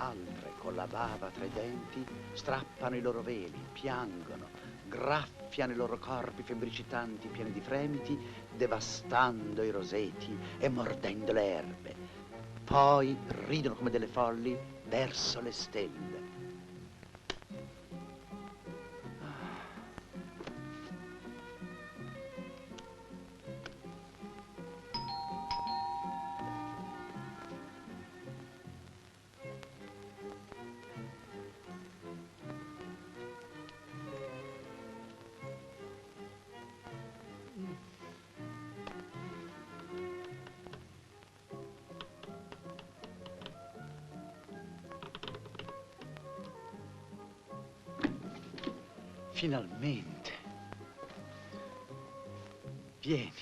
Altre, con la bava tra i denti, strappano i loro veli, piangono, graffiano i loro corpi febbricitanti pieni di fremiti, devastando i roseti e mordendo le erbe. Poi ridono come delle folli verso le stelle. Finalmente. Vieni.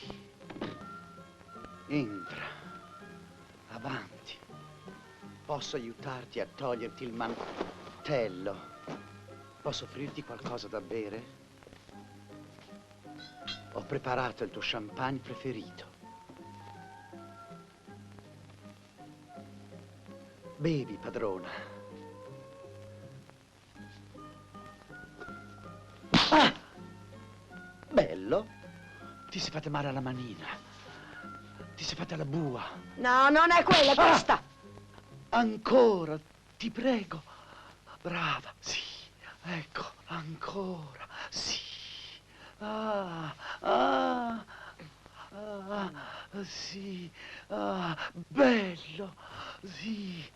Entra. Avanti. Posso aiutarti a toglierti il mantello? Posso offrirti qualcosa da bere? Ho preparato il tuo champagne preferito. Bevi, padrona. Ah! Bello. Ti sei fatta male alla manina. Ti sei fatta la bua. No, non è quella, è questa. Ancora, ti prego. Brava, sì. Ecco, ancora, sì. Sì. Bello, sì.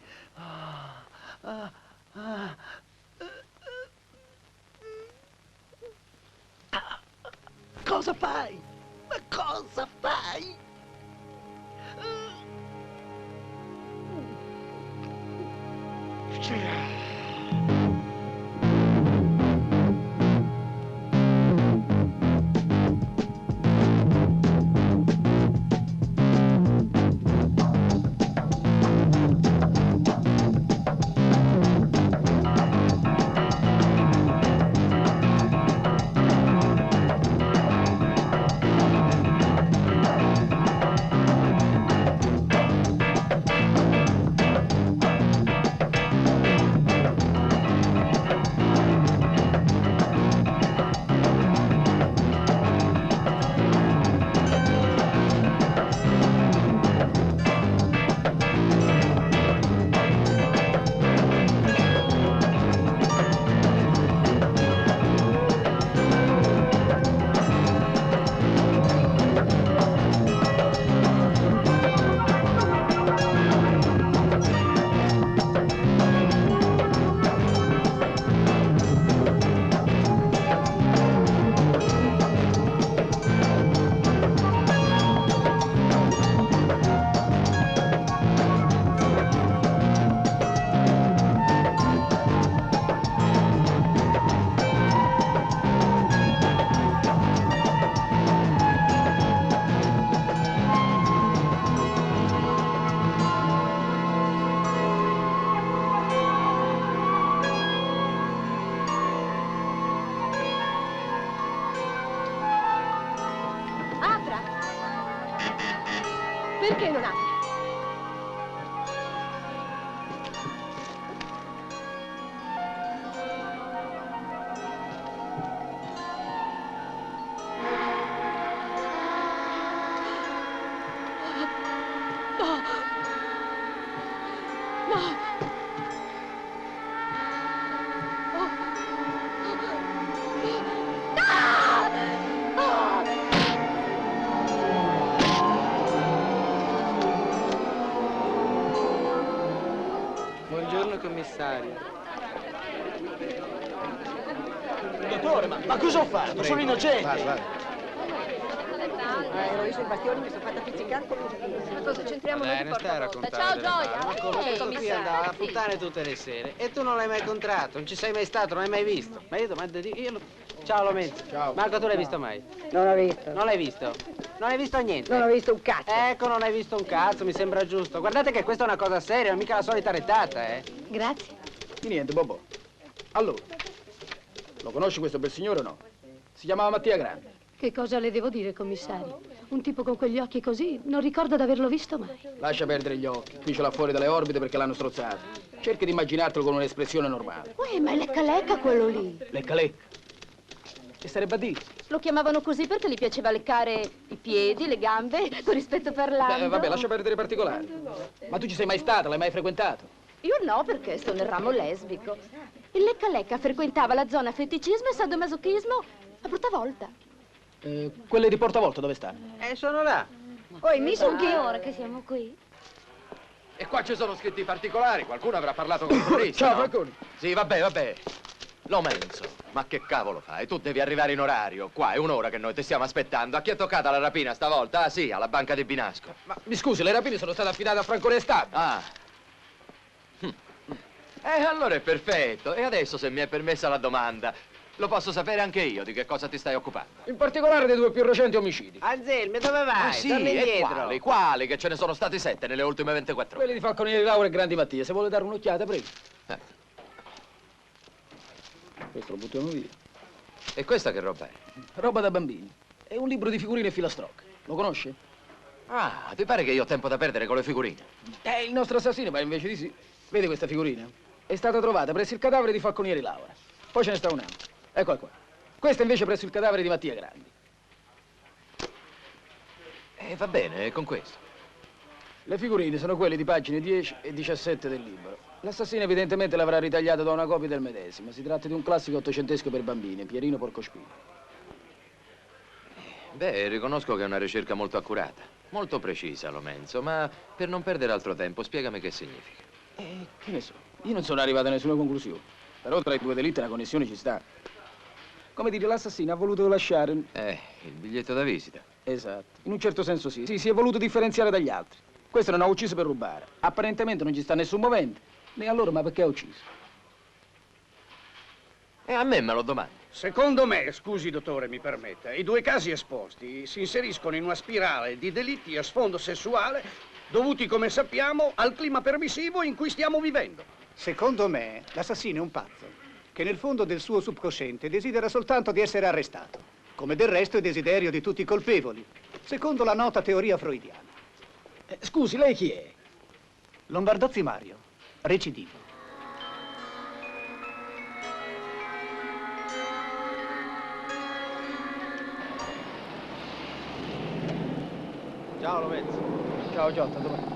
Cosa fai? Ma cosa fai? Perché non apri? Buongiorno commissario. Dottore, ma cosa ho fatto? Sono innocente. L'ho visto i bastioni, mi sono fatta pizzicare con un spino. Ma cosa c'entriamo noi Dai, di non stai a portavolta? raccontare Ciao delle Gioia! balle. Ma quello questo qui commissario. andava a puttane tutte le sere. E tu non l'hai mai incontrato, non ci sei mai stato, non l'hai mai visto. Ma io domando di... Ciao Lomenzo. Ciao. Marco, tu l'hai visto mai? Non l'ho visto. Non l'hai visto? Non hai visto niente? Non ho visto un cazzo. Ecco, non hai visto un cazzo, mi sembra giusto. Guardate che questa è una cosa seria, non è mica la solita rettata, Grazie. Di niente, Bobo. Allora, lo conosci questo bel signore o no? Si chiamava Mattia Grande. Che cosa le devo dire, commissario? Un tipo con quegli occhi così non ricordo di averlo visto mai. Lascia perdere gli occhi. Qui ce l'ha fuori dalle orbite perché l'hanno strozzato. Cerca di immaginartelo con un'espressione normale. Ma è lecca quello lì. Lecca lecca. Che sarebbe a dire? Lo chiamavano così perché gli piaceva leccare i piedi, le gambe, con rispetto per l'altro. Vabbè, lascia perdere i particolari. Ma tu ci sei mai stata? L'hai mai frequentato? Io no, perché sto nel ramo lesbico. Il lecca frequentava la zona feticismo e sadomasochismo a brutta volta. Quelle di Portavolta dove stanno? sono là. Poi mi sono Che ora che siamo qui? E qua ci sono scritti particolari, qualcuno avrà parlato con il giurista, Ciao, no? Falcone. Sì, vabbè. Lomenzo, ma che cavolo fai? Tu devi arrivare in orario. Qua è un'ora che noi ti stiamo aspettando. A chi è toccata la rapina stavolta? Ah sì, alla banca di Binasco. Ma mi scusi, le rapine sono state affidate a Francone Stabile. Ah. Allora è perfetto. E adesso, se mi è permessa la domanda, lo posso sapere anche io di che cosa ti stai occupando? In particolare dei 2 più recenti omicidi. Anselmi, dove vai? Ah sì, Torna e indietro. quali? Che ce ne sono stati 7 nelle ultime 24 ore. Quelli di Falconieri Laura e Grandi Mattia. Se vuole dare un'occhiata, prego. Questo lo buttiamo via. E questa che roba è? Roba da bambini. È un libro di figurine e filastrocche. Lo conosce? Ah, ti pare che io ho tempo da perdere con le figurine? È il nostro assassino, ma invece di sì. Vede questa figurina? È stata trovata presso il cadavere di Falconieri Laura. Poi ce ne sta un'altra. Eccola qua. Questa invece presso il cadavere di Mattia Grandi. Va bene, con questo. Le figurine sono quelle di pagine 10 e 17 del libro. L'assassino evidentemente l'avrà ritagliato da una copia del medesimo. Si tratta di un classico ottocentesco per bambini, Pierino Porcospino. Beh, riconosco che è una ricerca molto accurata, molto precisa, Lomenzo, ma per non perdere altro tempo, spiegami che significa. Che ne so? Io non sono arrivato a nessuna conclusione. Però tra i 2 delitti una connessione ci sta. Come dire, l'assassino ha voluto lasciare... Il biglietto da visita. Esatto. In un certo senso sì. Sì, si è voluto differenziare dagli altri. Questo non ha ucciso per rubare. Apparentemente non ci sta nessun movente. Né allora, ma perché ha ucciso? E a me lo domandi. Secondo me, scusi dottore, mi permetta, i 2 casi esposti si inseriscono in una spirale di delitti a sfondo sessuale dovuti, come sappiamo, al clima permissivo in cui stiamo vivendo. Secondo me, l'assassino è un pazzo, che nel fondo del suo subconsciente desidera soltanto di essere arrestato, come del resto è desiderio di tutti i colpevoli, secondo la nota teoria freudiana. Scusi, lei chi è? Lombardozzi Mario, recidivo. Ciao Lomenzo. Ciao, Giotta, dov'è?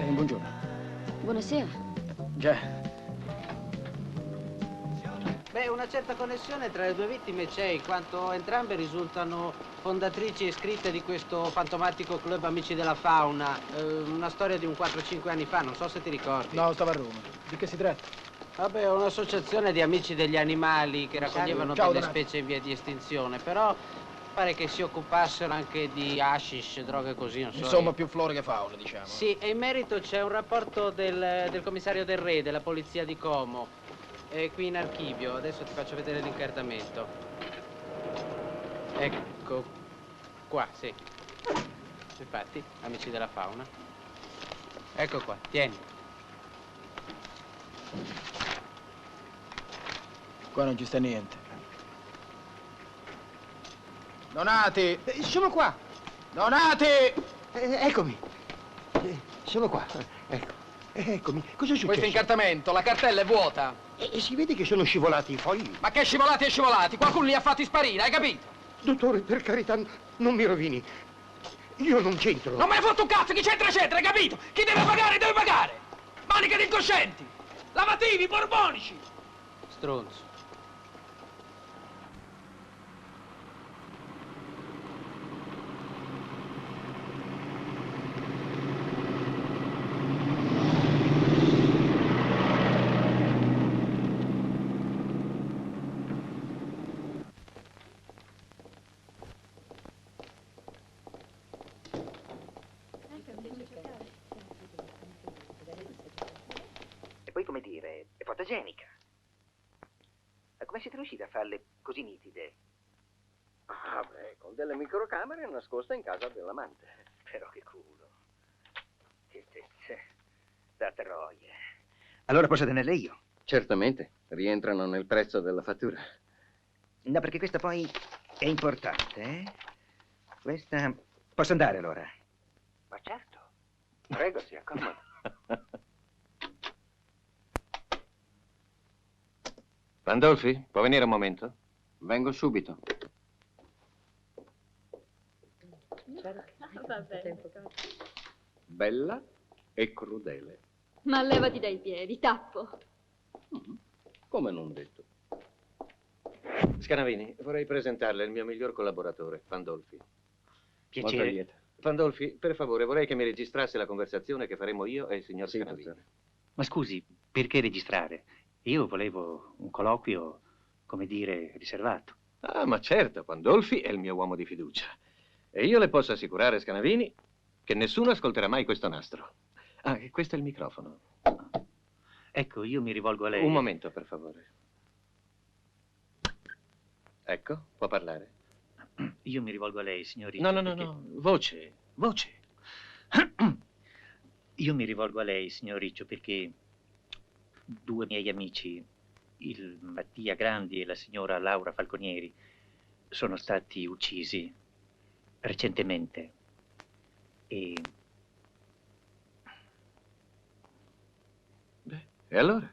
Buongiorno. Buonasera. Già. Beh, una certa connessione tra le 2 vittime c'è, in quanto entrambe risultano fondatrici iscritte di questo fantomatico club Amici della Fauna. Una storia di un 4-5 anni fa, non so se ti ricordi. No, stavo a Roma. Di che si tratta? Vabbè, è un'associazione di amici degli animali che raccoglievano Ciao, delle Donato. specie in via di estinzione, però pare che si occupassero anche di hashish, droghe così, non so. Insomma, più flora che fauna, diciamo. Sì, e in merito c'è un rapporto del commissario Del Re, della polizia di Como. È qui in archivio, adesso ti faccio vedere l'incartamento. Ecco qua, sì. Infatti, Amici della Fauna. Ecco qua, tieni. Qua non ci sta niente. Donati! Sono qua. Donati! Eccomi. Sono qua. Ecco. Eccomi, cosa è successo? Questo incartamento, la cartella è vuota. E si vede che sono scivolati i fogli. Ma che scivolati e scivolati? Qualcuno li ha fatti sparire, hai capito? Dottore, per carità, non mi rovini. Io non c'entro. Non me ne fotte un cazzo, chi c'entra c'entra, hai capito? Chi deve pagare. Maniche di incoscienti, lavativi, borbonici. Stronzo. E poi, come dire, è fotogenica. Ma come siete riusciti a farle così nitide? Ah, beh, con delle microcamere nascoste in casa dell'amante. Però che culo. Da troia. Allora posso tenerle io? Certamente, rientrano nel prezzo della fattura. No, perché questa poi è importante, eh? Questa... Posso andare allora? Ma certo. Prego, si accomoda. Pandolfi, può venire un momento? Vengo subito. Bella e crudele. Ma levati dai piedi, tappo. Come non detto. Scanavini, vorrei presentarle il mio miglior collaboratore, Pandolfi. Molto lieto. Pandolfi, per favore, vorrei che mi registrasse la conversazione che faremo io e il signor Sì, Scanavini. dottore. Ma scusi, perché registrare? Io volevo un colloquio, come dire, riservato. Ah, ma certo, Pandolfi è il mio uomo di fiducia. E io le posso assicurare, Scanavini, che nessuno ascolterà mai questo nastro. Ah, e questo è il microfono. Ecco, io mi rivolgo a lei. Un momento, per favore. Ecco, può parlare. Io mi rivolgo a lei, signorina. No, voce. Voce. Io mi rivolgo a lei, signor Riccio, perché due miei amici, il Mattia Grandi e la signora Laura Falconieri, sono stati uccisi recentemente. E E allora?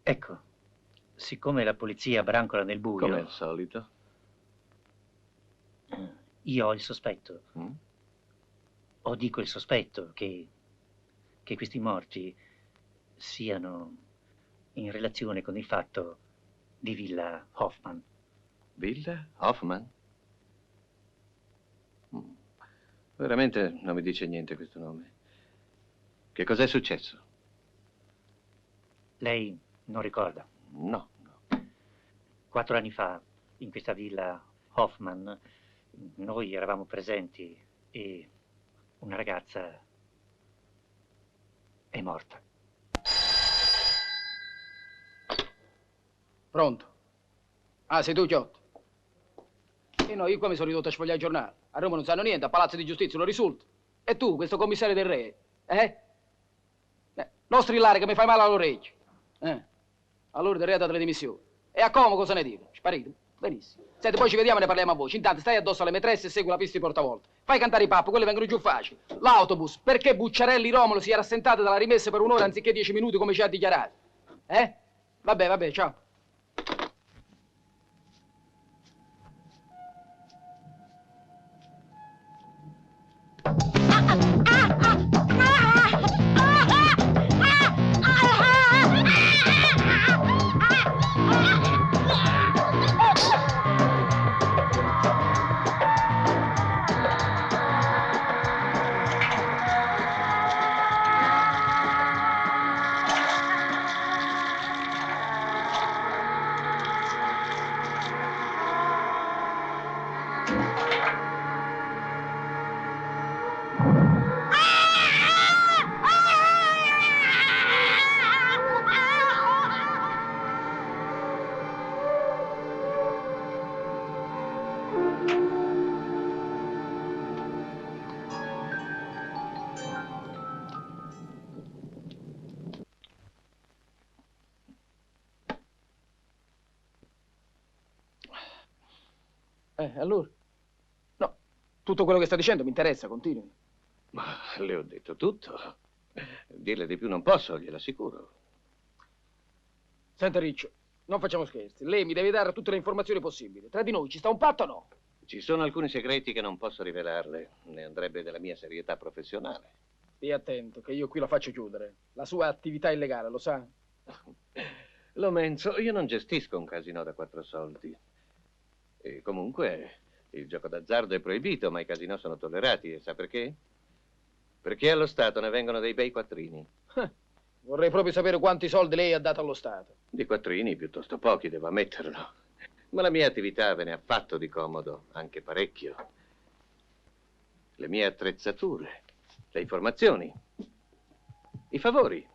ecco, siccome la polizia brancola nel buio, Come al solito. io ho il sospetto, Mm? o dico il sospetto, che questi morti siano in relazione con il fatto di Villa Hoffman. Villa Hoffman? Mm. Veramente non mi dice niente questo nome. Che cos'è successo? Lei non ricorda? No. 4 anni fa, in questa Villa Hoffman, noi eravamo presenti e una ragazza è morta. Pronto? Ah, sei tu, Chiotto? E no, io qua mi sono ridotto a sfogliare il giornale. A Roma non sanno niente, a Palazzo di Giustizia non risulta. E tu, questo commissario del re, non strillare che mi fai male all'orecchio. Allora del re ha dato le dimissioni. E a Como cosa ne dico? Sparito? Benissimo. Senti, poi ci vediamo e ne parliamo a voce. Intanto stai addosso alle metresse e segui la pista di portavolta. Fai cantare i pappi, quelli vengono giù facili. L'autobus, perché Bucciarelli Romolo si era assentato dalla rimessa per un'ora anziché 10 minuti come ci ha dichiarato? Vabbè, ciao. Allora? No, tutto quello che sta dicendo mi interessa, continui. Ma le ho detto tutto. Dirle di più non posso, glielo assicuro. Senta, Riccio, non facciamo scherzi. Lei mi deve dare tutte le informazioni possibili. Tra di noi ci sta un patto o no? Ci sono alcuni segreti che non posso rivelarle. Ne andrebbe della mia serietà professionale. Stia attento, che io qui la faccio chiudere. La sua attività illegale, lo sa? Lomenzo, io non gestisco un casino da 4 soldi. E comunque il gioco d'azzardo è proibito, ma i casinò sono tollerati. E sa perché? Perché allo Stato ne vengono dei bei quattrini. Vorrei proprio sapere quanti soldi lei ha dato allo Stato. Di quattrini piuttosto pochi, devo ammetterlo. Ma la mia attività ve ne ha fatto di comodo, anche parecchio. Le mie attrezzature, le informazioni, i favori.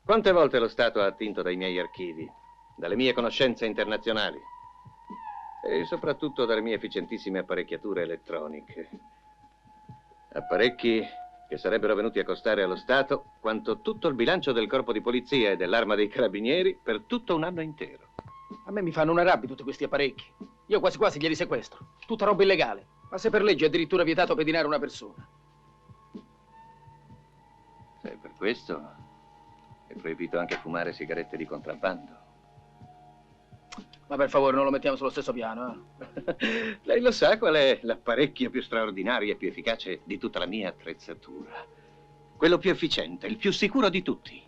Quante volte lo Stato ha attinto dai miei archivi, dalle mie conoscenze internazionali e soprattutto dalle mie efficientissime apparecchiature elettroniche. Apparecchi che sarebbero venuti a costare allo Stato quanto tutto il bilancio del corpo di polizia e dell'arma dei carabinieri per tutto un anno intero. A me mi fanno una rabbia tutti questi apparecchi. Io quasi quasi glieli sequestro. Tutta roba illegale. Ma se per legge è addirittura vietato pedinare una persona. Se per questo è proibito anche fumare sigarette di contrabbando. Ma per favore non lo mettiamo sullo stesso piano, Lei lo sa qual è l'apparecchio più straordinario e più efficace di tutta la mia attrezzatura? Quello più efficiente, il più sicuro di tutti.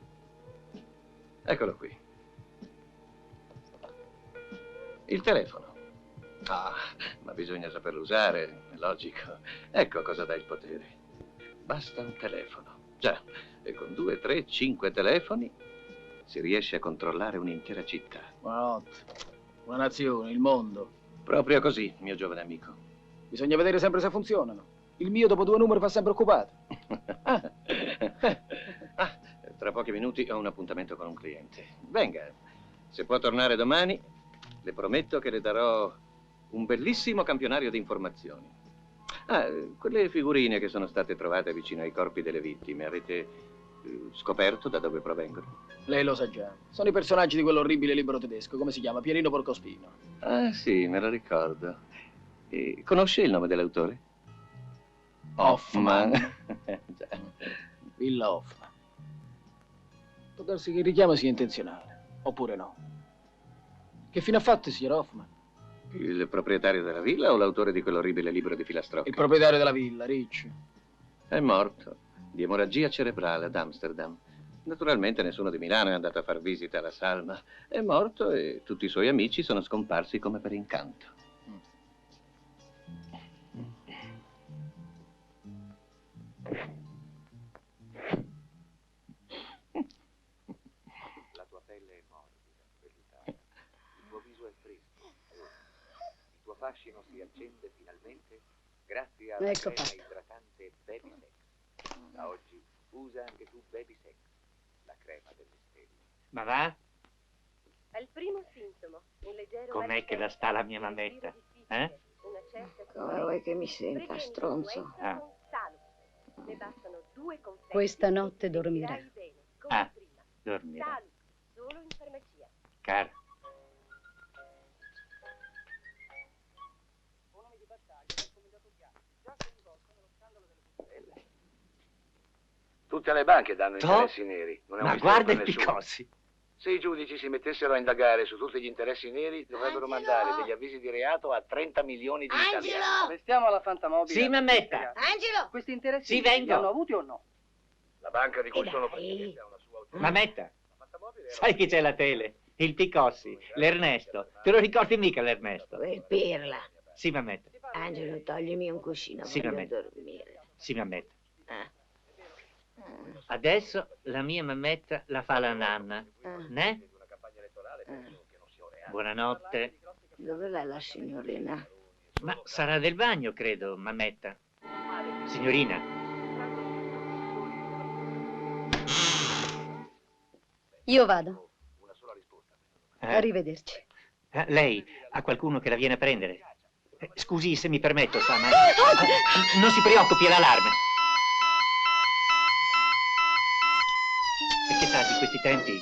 Eccolo qui. Il telefono. Ah, ma bisogna saperlo usare, è logico. Ecco cosa dà il potere. Basta un telefono. Già, e con 2, 3, 5 telefoni si riesce a controllare un'intera città. Buonanotte. Una nazione, il mondo. Proprio così, mio giovane amico. Bisogna vedere sempre se funzionano. Il mio dopo 2 numeri fa sempre occupato. Tra pochi minuti ho un appuntamento con un cliente. Venga, se può tornare domani, le prometto che le darò un bellissimo campionario di informazioni. Quelle figurine che sono state trovate vicino ai corpi delle vittime, avete scoperto da dove provengono? Lei lo sa già. Sono i personaggi di quell'orribile libro tedesco. Come si chiama? Pierino Porcospino. Ah, sì, me lo ricordo. E conosce il nome dell'autore? Hoffman. Villa Hoffman. Può darsi che il richiamo sia intenzionale, oppure no. Che fine ha fatto il signor Hoffman? Il proprietario della villa o l'autore di quell'orribile libro di filastrocca? Il proprietario della villa, Ricci. È morto di emorragia cerebrale ad Amsterdam. Naturalmente nessuno di Milano è andato a far visita alla salma. È morto e tutti i suoi amici sono scomparsi come per incanto. La tua pelle è morbida, vellutata. Il tuo viso è fresco. Il tuo fascino si accende finalmente grazie alla crema idratante Baby Sex. Da oggi usa anche tu Baby Sex, la crema delle stelle. Ma va? È il primo sintomo, un leggero Com'è che la sta la mia mammetta? Come vuoi che mi senta, stronzo? Ne bastano 2 confetti. Questa notte dormirà. Dormirà. Solo in farmacia. Cara. Tutte le banche danno interessi neri. Non è un Ma mistero guarda per il nessuno. Picossi. Se i giudici si mettessero a indagare su tutti gli interessi neri, dovrebbero mandare degli avvisi di reato a 30 milioni di italiani. Restiamo alla fantamobile. Sì, mammetta. Angelo! Questi interessi Sì, vengo. li hanno avuti o no? La banca di cui sono presidente ha una sua autorità. Mammetta. Sai chi c'è la tele? Il Picossi, l'Ernesto. Te lo ricordi mica l'Ernesto? Quel pirla. Sì, mammetta. Angelo, toglimi un cuscino, Sì, voglio mammetta. dormire. Sì, mammetta. Adesso la mia mammetta la fa la nanna. Ne? Buonanotte. Dov'è la signorina? Ma sarà del bagno, credo, mammetta. Signorina. Io vado. Eh? Arrivederci. Lei ha qualcuno che la viene a prendere? Scusi se mi permetto, sa, ma... Non si preoccupi, è l'allarme. Perché sa, di questi tempi,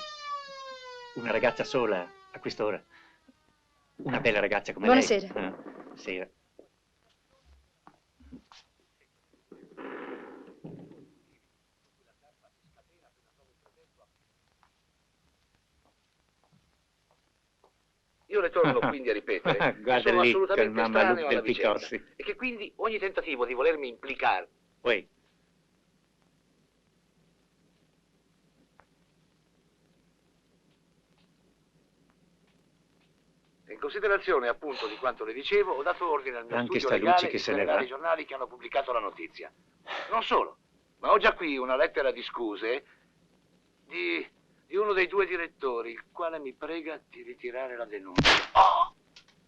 una ragazza sola, a quest'ora, una bella ragazza come Buonasera. lei... Sera. Io le torno quindi a ripetere che Guarda sono lì, assolutamente quel mamma estraneo Luke alla del vicenda Picossi. e che quindi ogni tentativo di volermi implicare... Poi, In considerazione appunto di quanto le dicevo, ho dato ordine al mio Anche studio sta legale Luci che di se ne querelare va. i giornali che hanno pubblicato la notizia. Non solo, ma ho già qui una lettera di scuse di uno dei due direttori, il quale mi prega di ritirare la denuncia.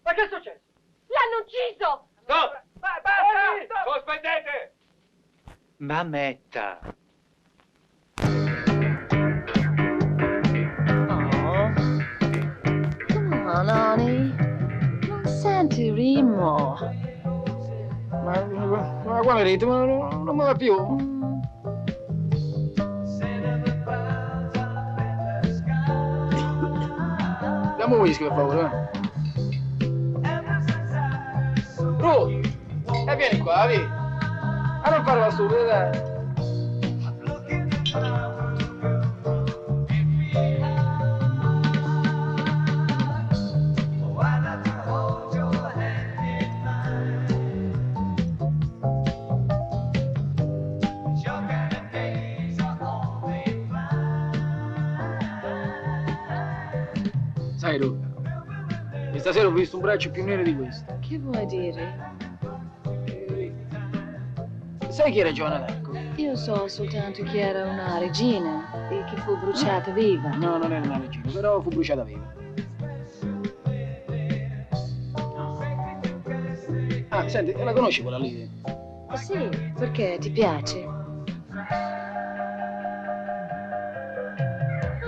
Ma che è successo? L'hanno ucciso! Stop! Basta! Sospendete! Mammetta. Come on, Ani. Non senti Rimo. Ma quale ritmo? Non mi va più. Dammi un whisky, per favore. Ruth! E vieni qua, vieni. A non fare la stupida, dai. Sai, Ruth, questa sera ho visto un braccio più nero di questo. Che vuoi dire? Sai chi era Giovanna d'Arco? Io so soltanto che era una regina e che fu bruciata viva. No, non era una regina, però fu bruciata viva. Ah, senti, la conosci quella lì? Sì, perché ti piace?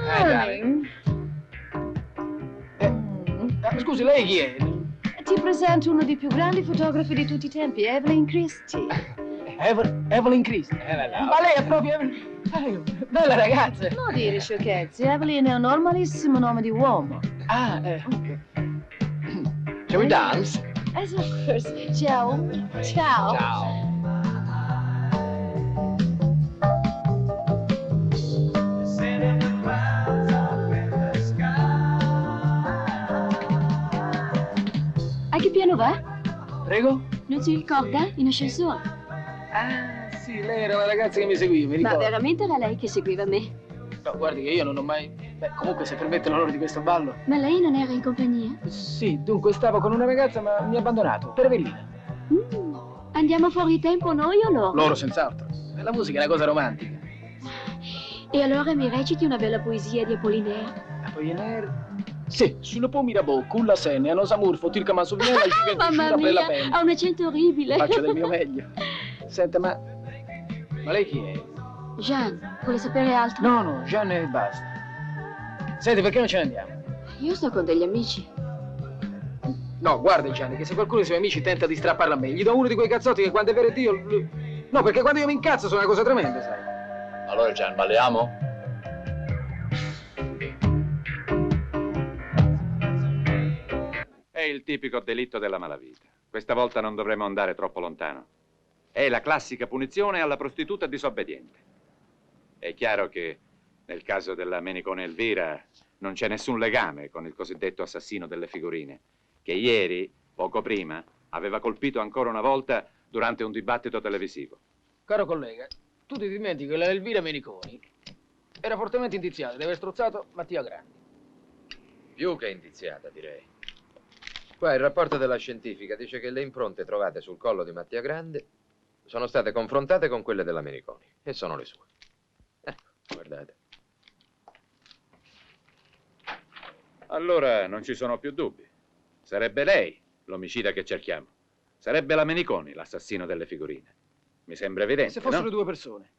Dai. Scusi, lei chi è? Ti presento uno dei più grandi fotografi di tutti i tempi, Evelyn Christie. Evelyn Christie? Ma lei è proprio... Bella ragazza! Non dire sciocchezze, Evelyn è un normalissimo nome di uomo. Ah, Shall we dance? Yes, of course. Ciao. Ciao. Ciao. A che piano va? Prego? Non si ricorda? In ascensore. Ah, sì, lei era una ragazza che mi seguiva, mi Ma ricordo. veramente era lei che seguiva me? No, guardi che io non ho mai... Beh, comunque se permette l'onore di questo ballo... Ma lei non era in compagnia? Sì, dunque stavo con una ragazza ma mi ha abbandonato, per Avellina. Andiamo fuori tempo noi o loro? Loro senz'altro. E la musica è una cosa romantica. E allora mi reciti una bella poesia di Apollinaire? Apollinaire? Sì, sulle pomme Mirabeau, con la Seine, a Nosamur, Fotir Camansovier, la Juventus, Mamma la Bella mia, Pen. ha un accento orribile. Faccio del mio meglio. Senta, ma lei chi è? Jeanne, vuole sapere altro? No, Jeanne e basta. Senti, perché non ce ne andiamo? Io sto con degli amici. No, guarda Gianni, che se qualcuno dei suoi amici tenta di strapparla a me, gli do uno di quei cazzotti che quando è vero Dio... No, perché quando io mi incazzo sono una cosa tremenda, sai. Allora, Gian, balliamo? È il tipico delitto della malavita. Questa volta non dovremo andare troppo lontano. È la classica punizione alla prostituta disobbediente. È chiaro che nel caso della Menicone Elvira non c'è nessun legame con il cosiddetto assassino delle figurine, che ieri, poco prima, aveva colpito ancora una volta durante un dibattito televisivo. Caro collega, tu ti dimentichi che la Elvira Meniconi era fortemente indiziata di aver strozzato Mattia Grandi. Più che indiziata, direi. Qua il rapporto della scientifica dice che le impronte trovate sul collo di Mattia Grande sono state confrontate con quelle della Meniconi e sono le sue. Ecco, guardate. Allora non ci sono più dubbi. Sarebbe lei l'omicida che cerchiamo. Sarebbe la Meniconi l'assassino delle figurine. Mi sembra evidente, Se fossero no? due persone.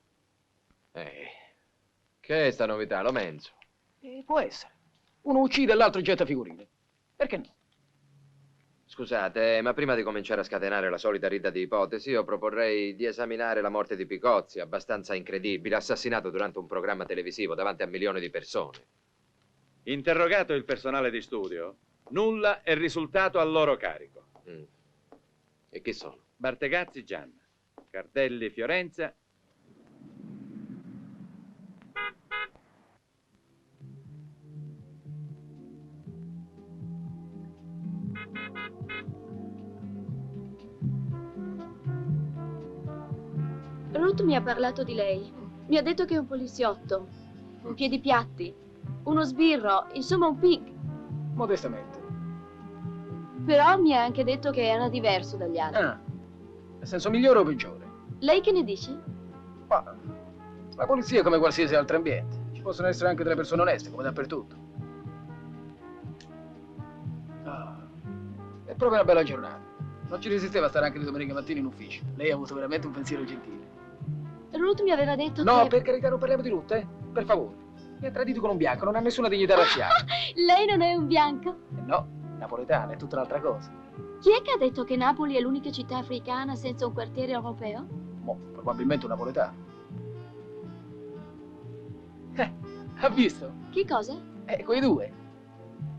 Che è sta novità, lo menzo? Può essere. Uno uccide e l'altro getta figurine. Perché no? Scusate, ma prima di cominciare a scatenare la solita rida di ipotesi, io proporrei di esaminare la morte di Picozzi, abbastanza incredibile, assassinato durante un programma televisivo davanti a milioni di persone. Interrogato il personale di studio, nulla è risultato a loro carico. E chi sono? Bartegazzi Gianna, Cardelli Fiorenza. Ruth mi ha parlato di lei. Mi ha detto che è un poliziotto, un piedipiatti, uno sbirro, insomma un pig. Modestamente. Però mi ha anche detto che era diverso dagli altri. Ah, nel senso migliore o peggiore? Lei che ne dice? Ma la polizia è come qualsiasi altro ambiente. Ci possono essere anche delle persone oneste, come dappertutto. È proprio una bella giornata. Non ci resisteva a stare anche di domenica mattina in ufficio. Lei ha avuto veramente un pensiero gentile. Ruth mi aveva detto No, che... per carità, non parliamo di Ruth, eh? Per favore. Mi ha tradito con un bianco, non ha nessuna dignità razziale. Lei non è un bianco? No, napoletana, è tutta un'altra cosa. Chi è che ha detto che Napoli è l'unica città africana senza un quartiere europeo? Probabilmente un napoletano. Ha visto? Che cosa? Quei due.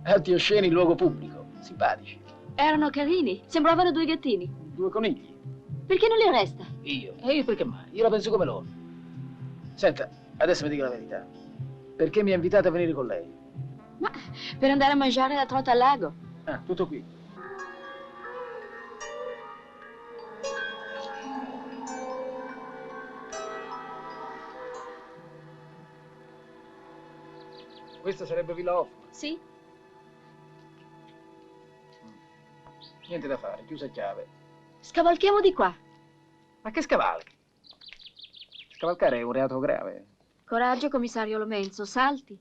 Alti osceni in luogo pubblico, simpatici. Erano carini, sembravano due gattini. Due conigli. Perché non li arresta? Io? E io perché mai? Io la penso come loro. Senta, adesso mi dica la verità. Perché mi ha invitato a venire con lei? Ma per andare a mangiare la trota al lago. Ah, tutto qui. Questa sarebbe Villa Hoffman? Sì. Niente da fare, chiusa a chiave. Scavalchiamo di qua. Ma che scavalchi? Scavalcare è un reato grave. Coraggio, commissario Lomenzo, salti.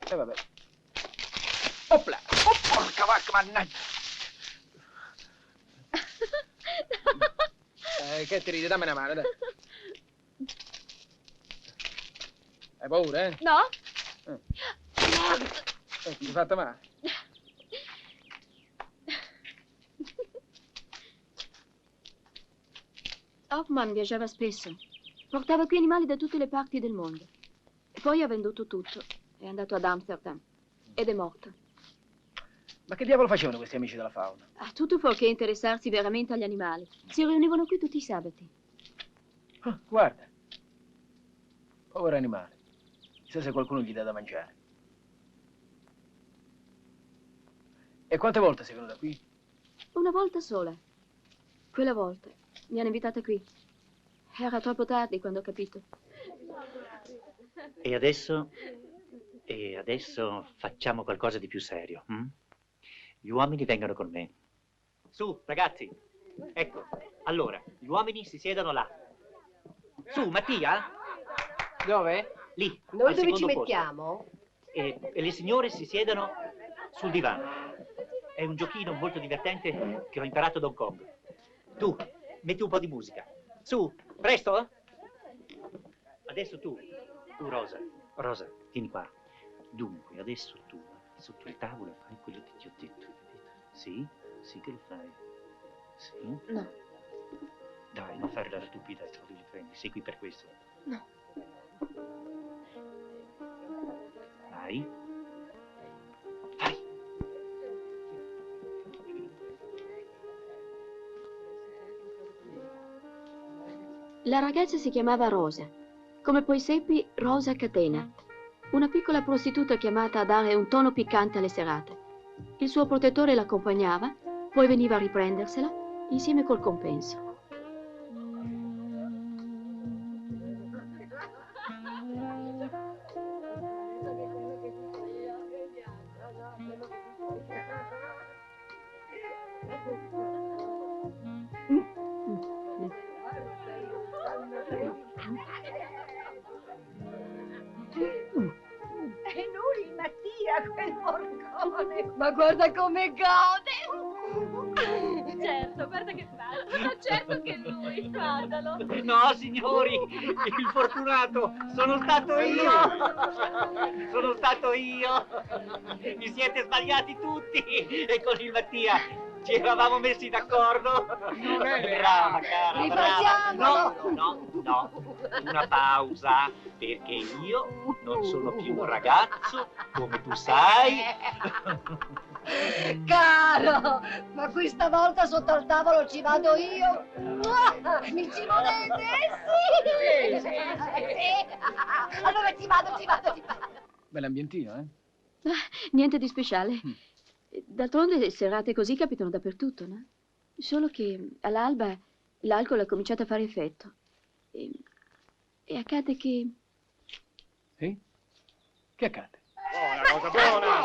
Vabbè. Opla! Oh, porca vacca, mannaggia! Che ti ridi? Dammi una mano, dai. Hai paura, eh? No. Ti sei fatta male? Hoffman viaggiava spesso. Portava qui animali da tutte le parti del mondo. E poi ha venduto tutto. È andato ad Amsterdam. Ed è morto. Ma che diavolo facevano questi amici della fauna? Ha tutto fuorché interessarsi veramente agli animali. Si riunivano qui tutti i sabati. Guarda. Povero animale. Chissà se qualcuno gli dà da mangiare. E quante volte sei venuta qui? Una volta sola. Quella volta. Mi hanno invitata qui. Era troppo tardi quando ho capito. E adesso facciamo qualcosa di più serio. Gli uomini vengono con me. Su, ragazzi. Ecco, allora, gli uomini si siedono là. Su, Mattia. Dove? Lì. Noi dove ci mettiamo? E le signore si siedono sul divano. È un giochino molto divertente che ho imparato da Hong Kong. Tu, metti un po' di musica. Su, presto? Adesso tu, Rosa, vieni qua. Dunque, adesso tu, sotto il tavolo, fai quello che ti ho detto. Sì? Sì che lo fai. Sì? No. Dai, non fare la stupida, te lo prendi. Sei qui per questo. No. Vai. La ragazza si chiamava Rosa. Come poi seppi, Rosa Catena. Una piccola prostituta chiamata a dare un tono piccante alle serate. Il suo protettore l'accompagnava, poi veniva a riprendersela, insieme col compenso. E lui, il Mattia, quel porcone! Ma guarda come gode! Certo, guarda che bello. Certo che lui, guardalo. No, signori, il fortunato sono stato io. Sono stato io. Vi siete sbagliati tutti. E con il Mattia ci eravamo messi d'accordo. Non è brava, cara, Rifacciamolo. brava. No. Una pausa, perché io non sono più un ragazzo, come tu sai. Caro, ma questa volta sotto al tavolo ci vado io. Mi ci volete? Sì. Allora ci vado. Bell'ambientino, eh? Niente di speciale. D'altronde serate così capitano dappertutto, no? Solo che all'alba l'alcol ha cominciato a fare effetto. E accade che... Sì? Che accade? Buona, Rosa, buona!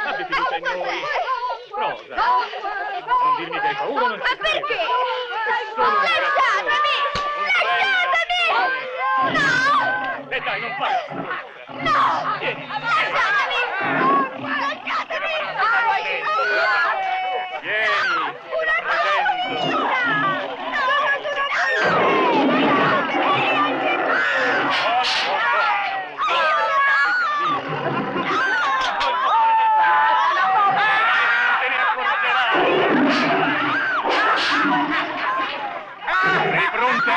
Abbi fiducia in noi! Rosa! Non dirmi che hai paura, non ci credo! Perché? È solo un Lasciatemi! Lasciatemi! No! E dai, non fai la stronza! No! Vieni! Lasciatemi! Lasciatemi! Vieni! Te la presento! Sei pronta?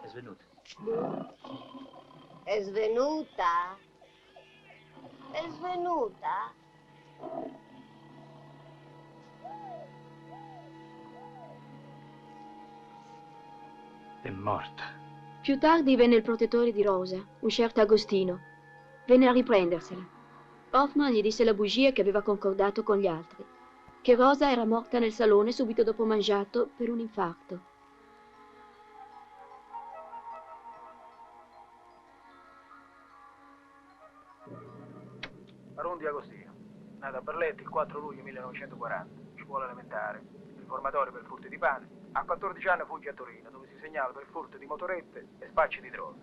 È svenuta. È svenuta? È svenuta? È morta. Più tardi venne il protettore di Rosa, un certo Agostino. Venne a riprendersela. Hoffman gli disse la bugia che aveva concordato con gli altri, che Rosa era morta nel salone subito dopo mangiato per un infarto. Arundi Agostino, nata a Barletti il 4 luglio 1940, scuola elementare, riformatore per furti di pane. A 14 anni fugge a Torino, dove si segnala per furto di motorette e spacci di droga.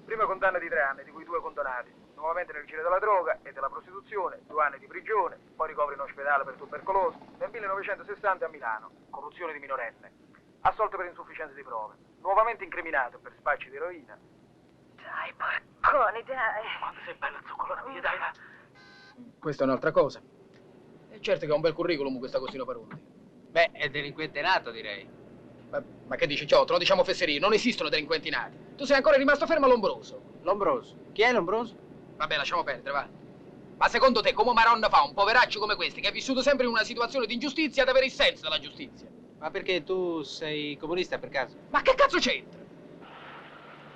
Prima condanna di 3 anni, di cui 2 condonati, nuovamente nel giro della droga e della prostituzione, 2 anni di prigione, poi ricovero in ospedale per tubercolosi, nel 1960 a Milano, corruzione di minorenne, assolto per insufficienza di prove, nuovamente incriminato per spacci di eroina. Dai, porcone, dai. Quando sei bella zoccolona mia, dai, dai. Questa è un'altra cosa. È certo che ha un bel curriculum questo Agostino Parundi. Beh, è delinquente nato, direi. Ma che dici, Ciotto? Non diciamo fesserie, non esistono delinquenti nati. Tu sei ancora rimasto fermo a Lombroso. Lombroso? Chi è Lombroso? Vabbè, lasciamo perdere, va. Ma secondo te, come Maronna fa un poveraccio come questi, che è vissuto sempre in una situazione di ingiustizia, ad avere il senso della giustizia? Ma perché tu sei comunista per caso? Ma che cazzo c'entra?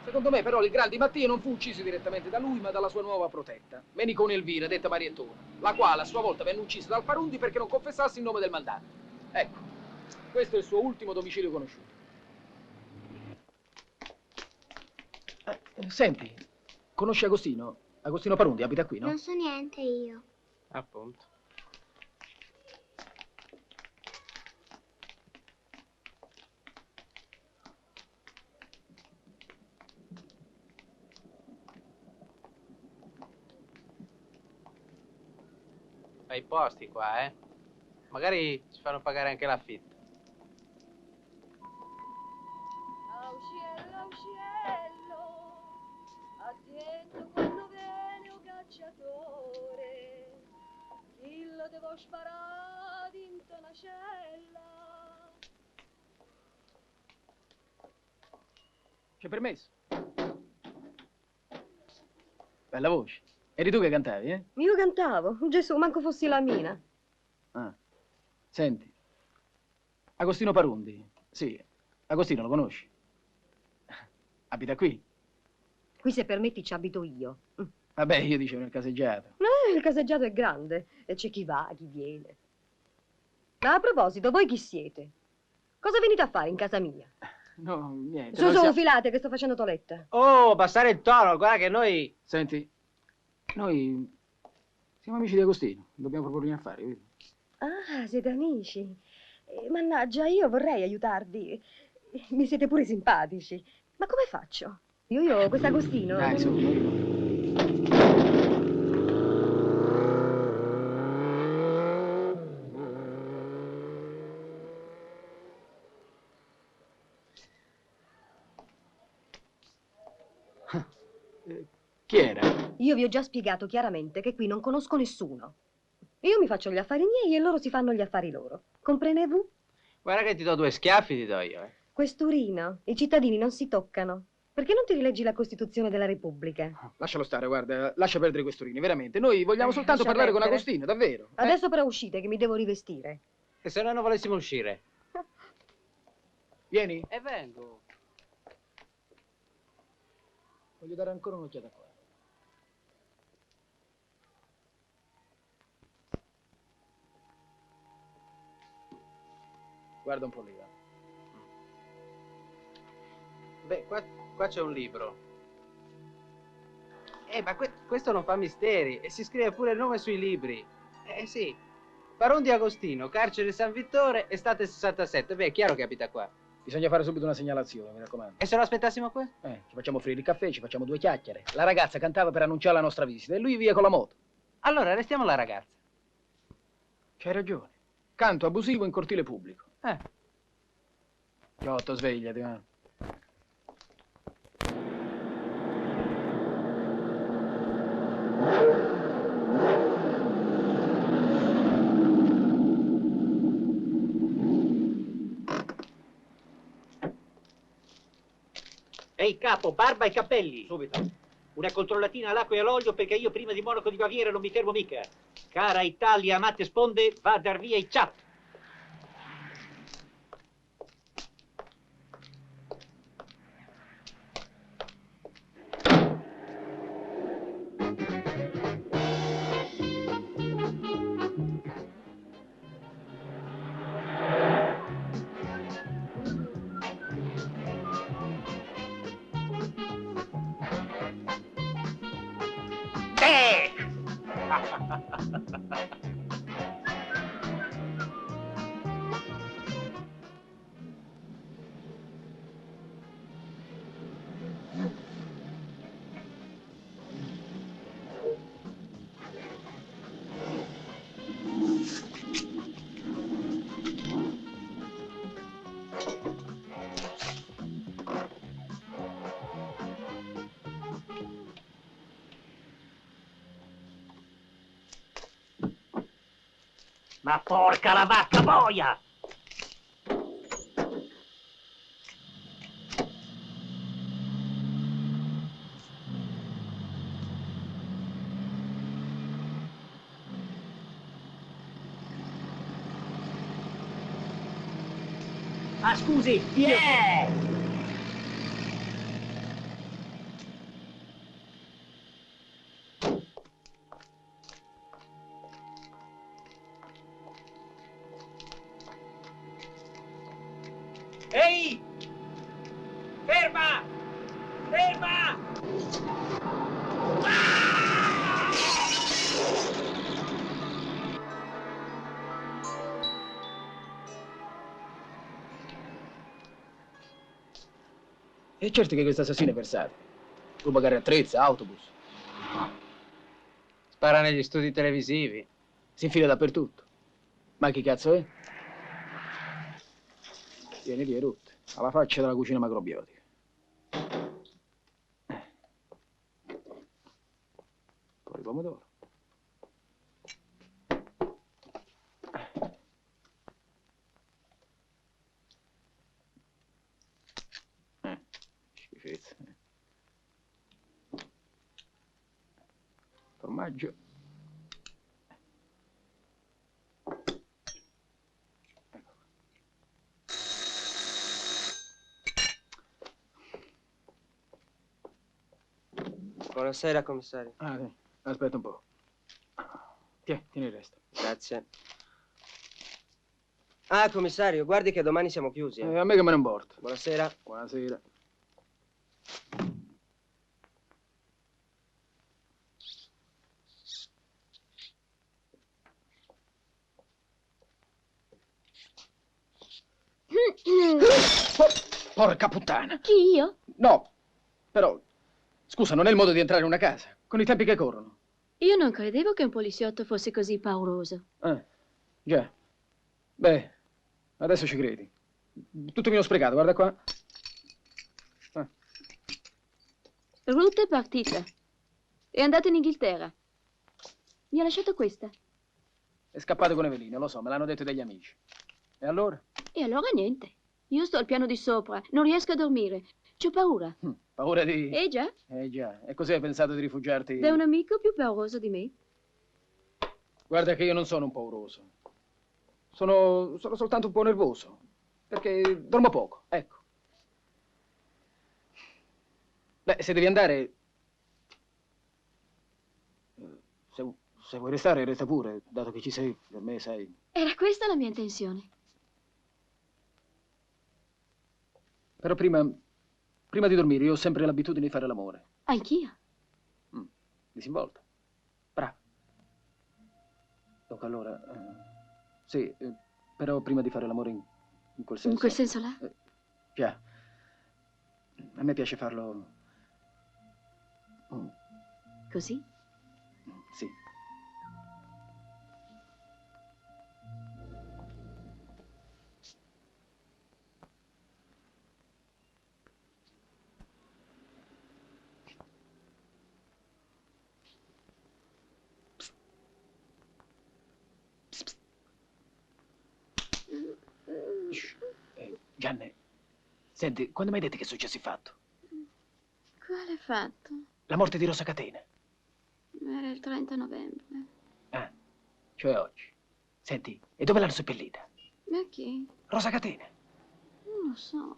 Secondo me, però, il Grandi Mattia non fu ucciso direttamente da lui, ma dalla sua nuova protetta, Menicone Elvira, detta Mariettona, la quale a sua volta venne uccisa dal Parundi perché non confessasse il nome del mandante. Ecco, questo è il suo ultimo domicilio conosciuto. Senti, conosci Agostino? Agostino Parundi abita qui, no? Non so niente io. Appunto. Fai posti qua, eh? Magari ci fanno pagare anche l'affitto. Ausciello, ausciello, attento quando viene un cacciatore, chi lo devo sparare in tonacella. C'è permesso? Bella voce. Eri tu che cantavi, eh? Io cantavo, Gesù, manco fossi la mina. Ah. Senti, Agostino Parundi. Sì, Agostino lo conosci? Abita qui? Qui se permetti ci abito io. Vabbè, io dicevo nel caseggiato. Il caseggiato è grande e c'è chi va, chi viene. Ma a proposito, voi chi siete? Cosa venite a fare in casa mia? No, niente. Su, filate che sto facendo toletta. Oh, passare il tono, guarda che noi... Senti, noi siamo amici di Agostino, dobbiamo proporre un affare, vedi? Ah, siete amici. Mannaggia, io vorrei aiutarvi. Mi siete pure simpatici. Ma come faccio? Io quest'Agostino... Dai, su. Chi era? Io vi ho già spiegato chiaramente che qui non conosco nessuno. Io mi faccio gli affari miei e loro si fanno gli affari loro. Comprenez-vous? Guarda che ti do 2 schiaffi, ti do io, eh. Questurino, i cittadini non si toccano. Perché non ti rileggi la Costituzione della Repubblica? Lascialo stare, guarda, lascia perdere i questurini, veramente. Noi vogliamo soltanto lascia parlare con perdere. Agostino, davvero. Adesso però uscite che mi devo rivestire. E se noi non volessimo uscire? Vieni. E vengo. Voglio dare ancora un'occhiata qua. Guarda un po' lì. Beh, qua c'è un libro. Ma questo non fa misteri e si scrive pure il nome sui libri. Sì. Baron di Agostino, carcere San Vittore, estate 67. Beh, è chiaro che abita qua. Bisogna fare subito una segnalazione, mi raccomando. E se lo aspettassimo qua? Ci facciamo offrire il caffè, ci facciamo 2 chiacchiere. La ragazza cantava per annunciare la nostra visita e lui via con la moto. Allora, arrestiamo la ragazza. C'hai ragione. Canto abusivo in cortile pubblico. Giotto, svegliati, va. Ehi capo, barba e capelli. Subito. Una controllatina all'acqua e all'olio perché io prima di Monaco di Baviera non mi fermo mica. Cara Italia, amate sponde, va a dar via i chat. Ma porca la vacca boia! Ah, scusi, yeah! Ehi! Ferma! Ferma! E certo che questo assassino è versato. Ruba carri attrezzi, autobus. Spara negli studi televisivi. Si infila dappertutto. Ma chi cazzo è? Vieni lì, rotte. Alla faccia della cucina macrobiotica. Poi pomodoro. Schifezza. Formaggio. Buonasera, commissario. Ah, sì. Aspetta un po'. Tieni il resto. Grazie. Ah, commissario, guardi che domani siamo chiusi. A me che me ne importa. Buonasera. Buonasera. Porca puttana! Chi, io? No, però, scusa, non è il modo di entrare in una casa, con i tempi che corrono. Io non credevo che un poliziotto fosse così pauroso. Già. Beh, adesso ci credi. Tutto meno sprecato, guarda qua. Ruth è partita. È andata in Inghilterra. Mi ha lasciato questa. È scappato con Evelina, lo so, me l'hanno detto degli amici. E allora? E allora niente. Io sto al piano di sopra, non riesco a dormire. C'ho paura. Paura di... Già. Già. E cos'hai pensato di rifugiarti? Da un amico più pauroso di me. Guarda che io non sono un pauroso. Sono soltanto un po' nervoso. Perché dormo poco, ecco. Beh, se devi andare... Se vuoi restare, resta pure, dato che ci sei, per me sei... Era questa la mia intenzione. Però prima di dormire io ho sempre l'abitudine di fare l'amore. Anch'io. Disinvolta. Brava. Dunque allora, sì, però prima di fare l'amore in quel senso. In quel senso là? Già. A me piace farlo. Così? Sì. Gianni, senti, quando mi hai detto che è successo il fatto? Quale fatto? La morte di Rosa Catena. Era il 30 novembre. Ah, cioè oggi. Senti, e dove l'hanno seppellita? Ma chi? Rosa Catena. Non lo so.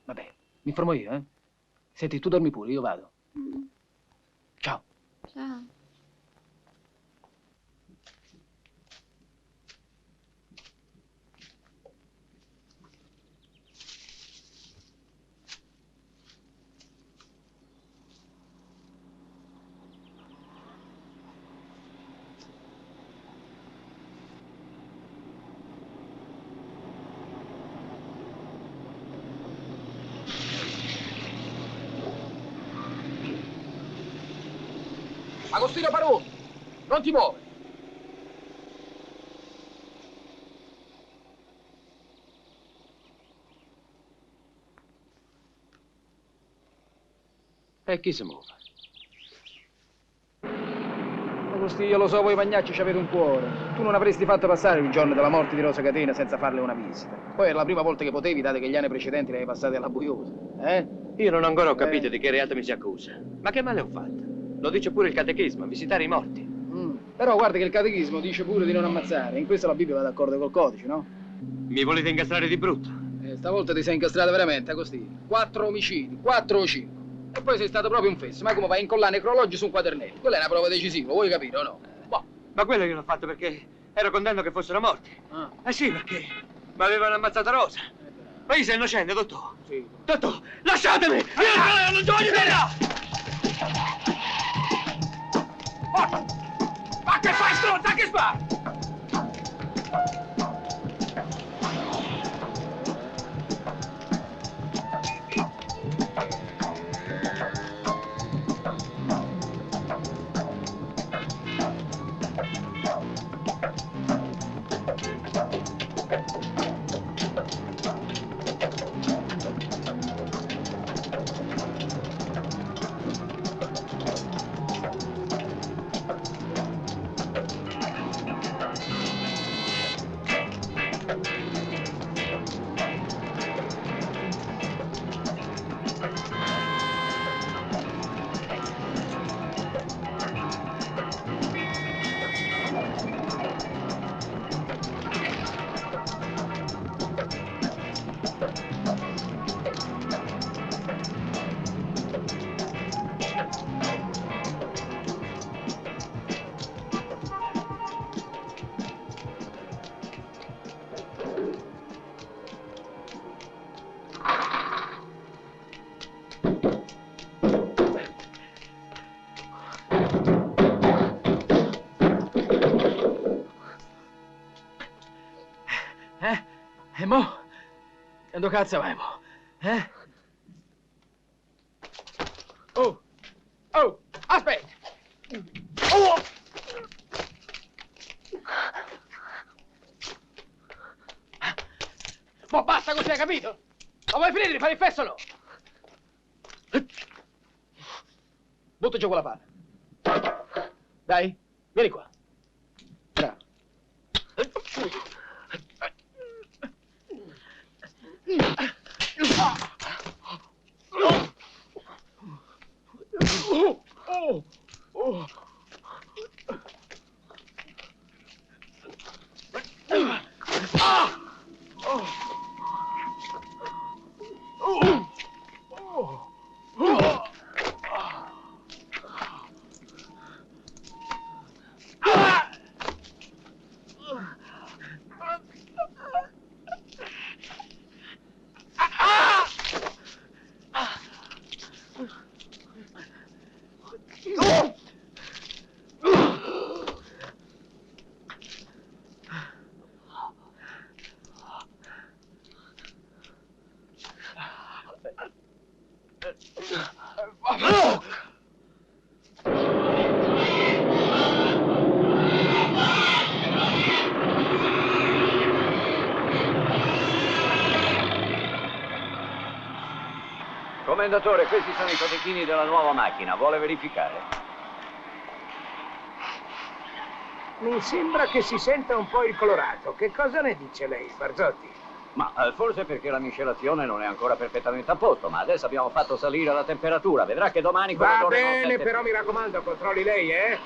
Vabbè, mi informo io, eh? Senti, tu dormi pure, io vado. Ciao. Ciao. Agostino Paroni, non ti muovere. E chi si muove? Agostino, io lo so, voi magnacci ci avete un cuore. Tu non avresti fatto passare il giorno della morte di Rosa Catena senza farle una visita. Poi era la prima volta che potevi, dato che gli anni precedenti le hai passate alla buiosa. Io non ancora ho capito di che reato mi si accusa. Ma che male ho fatto? Lo dice pure il catechismo, visitare i morti. Però guarda che il catechismo dice pure di non ammazzare. In questo la Bibbia va d'accordo col codice, no? Mi volete incastrare di brutto? Stavolta ti sei incastrato veramente, Agostino. 4 omicidi, 4 o 5. E poi sei stato proprio un fesso. Ma come vai a incollare necrologi su un quadernetto? Quella è una prova decisiva, vuoi capire o no? Ma quello io l'ho fatto perché ero contento che fossero morti. Eh sì, perché mi avevano ammazzato Rosa. Ma io sono innocente, dottore. Sì. Dottore, lasciatemi! Io non voglio vedere! Ma che fai, stronza? Che spari? E mo? Quando cazzo vai, mo? Oh! Oh! Aspetta! Oh! Ma basta così, hai capito? Ma vuoi finire di fare il fesso o no? Butta giù quella palla. Dai, vieni qua. Bravo. Commendatore, questi sono i cotechini della nuova macchina. Vuole verificare? Mi sembra che si senta un po' il colorato. Che cosa ne dice lei, Barzotti? Ma forse perché la miscelazione non è ancora perfettamente a posto, ma adesso abbiamo fatto salire la temperatura. Vedrà che domani... Va bene, però mi raccomando, controlli lei, eh?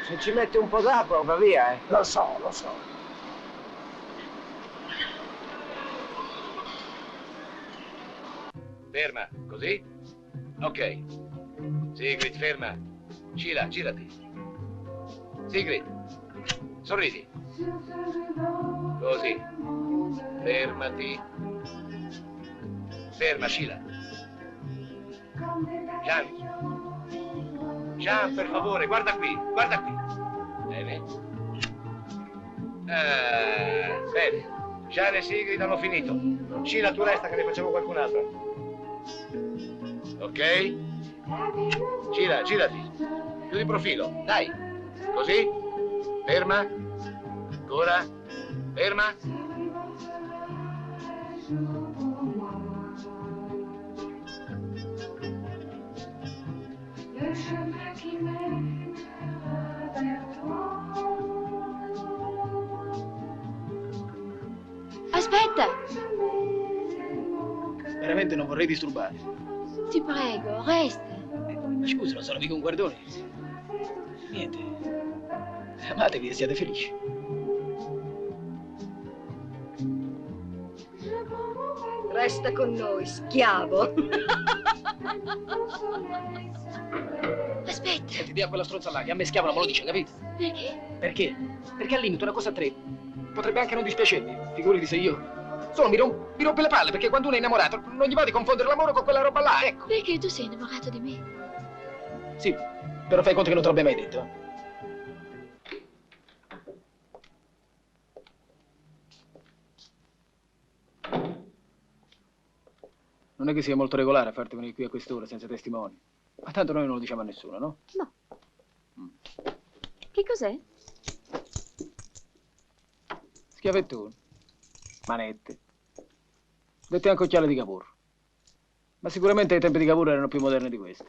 Se ci mette un po' d'acqua va via, eh? Lo so, lo so. Ferma, così? Ok. Sigrid, ferma. Sheila, girati. Sigrid, sorridi. Così. Fermati. Ferma, Sheila. Gian, per favore, guarda qui, guarda qui. Bene. Bene. Gian e Sigrid hanno finito. Sheila, tu resta che ne facciamo qualcun'altra. Ok? Gira, girati. Più di profilo, dai. Così. Ferma. Ancora. Ferma. Aspetta! Veramente non vorrei disturbare. Ti prego, resta. Scusa, non sono mica un guardone. Niente. Amatevi e siate felici. Resta con noi, schiavo. Aspetta. Senti, dia quella stronza là, che a me schiavo non me lo dice, capito? Perché? Perché? Perché al limite una cosa a tre potrebbe anche non dispiacermi. Figurati se io... Solo mi rompe le palle, perché quando uno è innamorato non gli va di confondere l'amore con quella roba là, ecco. Perché tu sei innamorato di me? Sì, però fai conto che non te l'abbia mai detto. Non è che sia molto regolare farti venire qui a quest'ora senza testimoni. Ma tanto noi non lo diciamo a nessuno, no? No. Che cos'è? Schiavettoni, manette, dette anche occhiali di Cavour. Ma sicuramente ai tempi di Cavour erano più moderni di queste.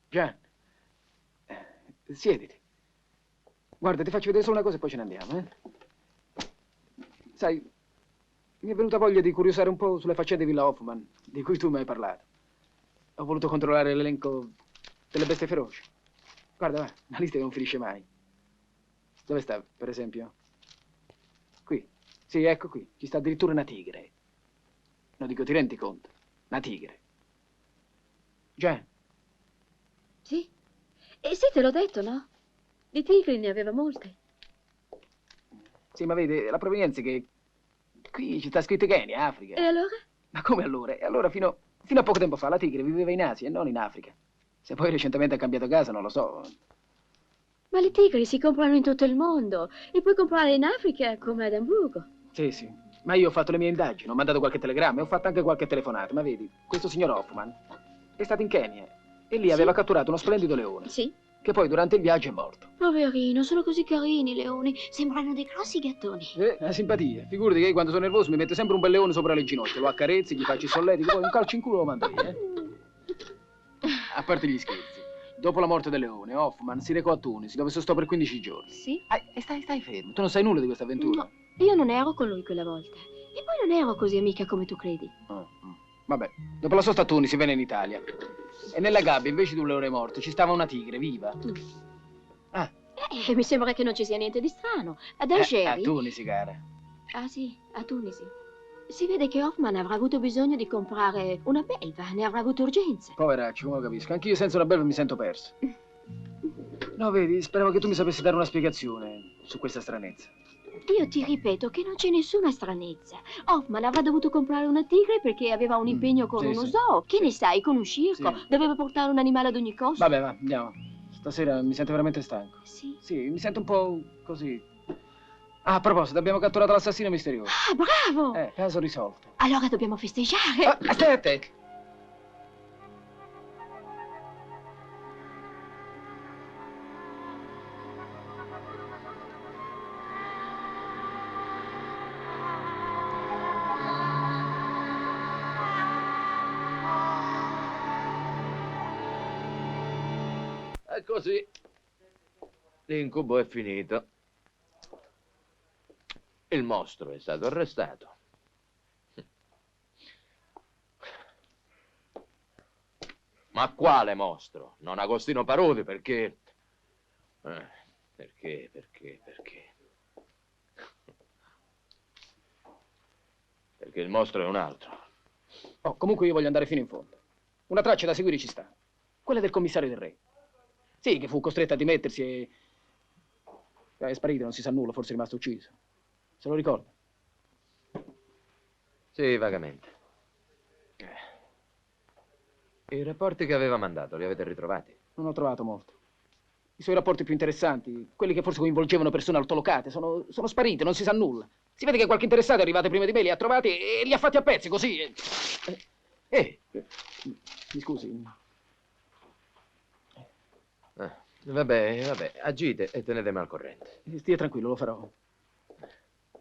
Gian, siediti. Guarda, ti faccio vedere solo una cosa e poi ce ne andiamo, eh? Sai, mi è venuta voglia di curiosare un po' sulle faccende di Villa Hoffman, di cui tu mi hai parlato. Ho voluto controllare l'elenco delle bestie feroci. Guarda, va, una lista che non finisce mai. Dove sta, per esempio? Qui. Sì, ecco qui. Ci sta addirittura una tigre. No, dico, ti rendi conto? Una tigre. Gian. Sì. E sì, te l'ho detto, no? Di tigri ne aveva molte. Sì, ma vedi, la provenienza è che qui ci sta scritto Kenya, Africa. E allora? Ma come allora? E allora fino a poco tempo fa la tigre viveva in Asia e non in Africa. Se poi recentemente ha cambiato casa, non lo so. Ma le tigri si comprano in tutto il mondo e puoi comprare in Africa come ad Amburgo. Sì, sì. Ma io ho fatto le mie indagini, ho mandato qualche telegramma e ho fatto anche qualche telefonata. Ma vedi, questo signor Hoffman è stato in Kenya e lì aveva catturato uno splendido leone. Sì. Che poi durante il viaggio è morto. Poverino, sono così carini i leoni. Sembrano dei grossi gattoni. Una simpatia. Figurati che io quando sono nervoso mi metto sempre un bel leone sopra le ginocchia. Lo accarezzi, gli faccio i solletichi, poi un calcio in culo lo mando via, A parte gli scherzi. Dopo la morte del leone, Hoffman si recò a Tunisi, dove sostò per 15 giorni. Sì? E stai fermo. Tu non sai nulla di questa avventura? No, io non ero con lui quella volta. E poi non ero così amica come tu credi. Vabbè, dopo la sosta a Tunisi venne in Italia. E nella gabbia, invece di un leone morto, ci stava una tigre viva. Mi sembra che non ci sia niente di strano. Ad Algeri... A Tunisi, cara. Ah sì, a Tunisi. Si vede che Hoffman avrà avuto bisogno di comprare una belva, ne avrà avuto urgenza. Poveraccio, come lo capisco. Anch'io senza una belva mi sento perso. No, vedi, speravo che tu mi sapessi dare una spiegazione su questa stranezza. Io ti ripeto che non c'è nessuna stranezza. Hoffman avrà dovuto comprare una tigre perché aveva un impegno con uno zoo. Che ne sai, con un circo. Doveva portare un animale ad ogni costo. Vabbè, va, andiamo. Stasera mi sento veramente stanco. Sì? Sì, mi sento un po' così. Ah, a proposito, abbiamo catturato l'assassino misterioso. Ah, bravo! Caso risolto. Allora dobbiamo festeggiare. Stai attento. E così l'incubo è finito. Il mostro è stato arrestato. Ma quale mostro? Non Agostino Parodi, perché... Perché? Perché il mostro è un altro. Oh, comunque io voglio andare fino in fondo. Una traccia da seguire ci sta. Quella del commissario del re. Sì, che fu costretto a dimettersi e... È sparito, non si sa nulla, forse è rimasto ucciso. Se lo ricorda? Sì, vagamente. I rapporti che aveva mandato, li avete ritrovati? Non ho trovato molto. I suoi rapporti più interessanti, quelli che forse coinvolgevano persone altolocate, sono spariti, non si sa nulla. Si vede che qualche interessato è arrivato prima di me, li ha trovati e li ha fatti a pezzi, così. Mi scusi. Vabbè, agite e tenetemi al corrente. Stia tranquillo, lo farò.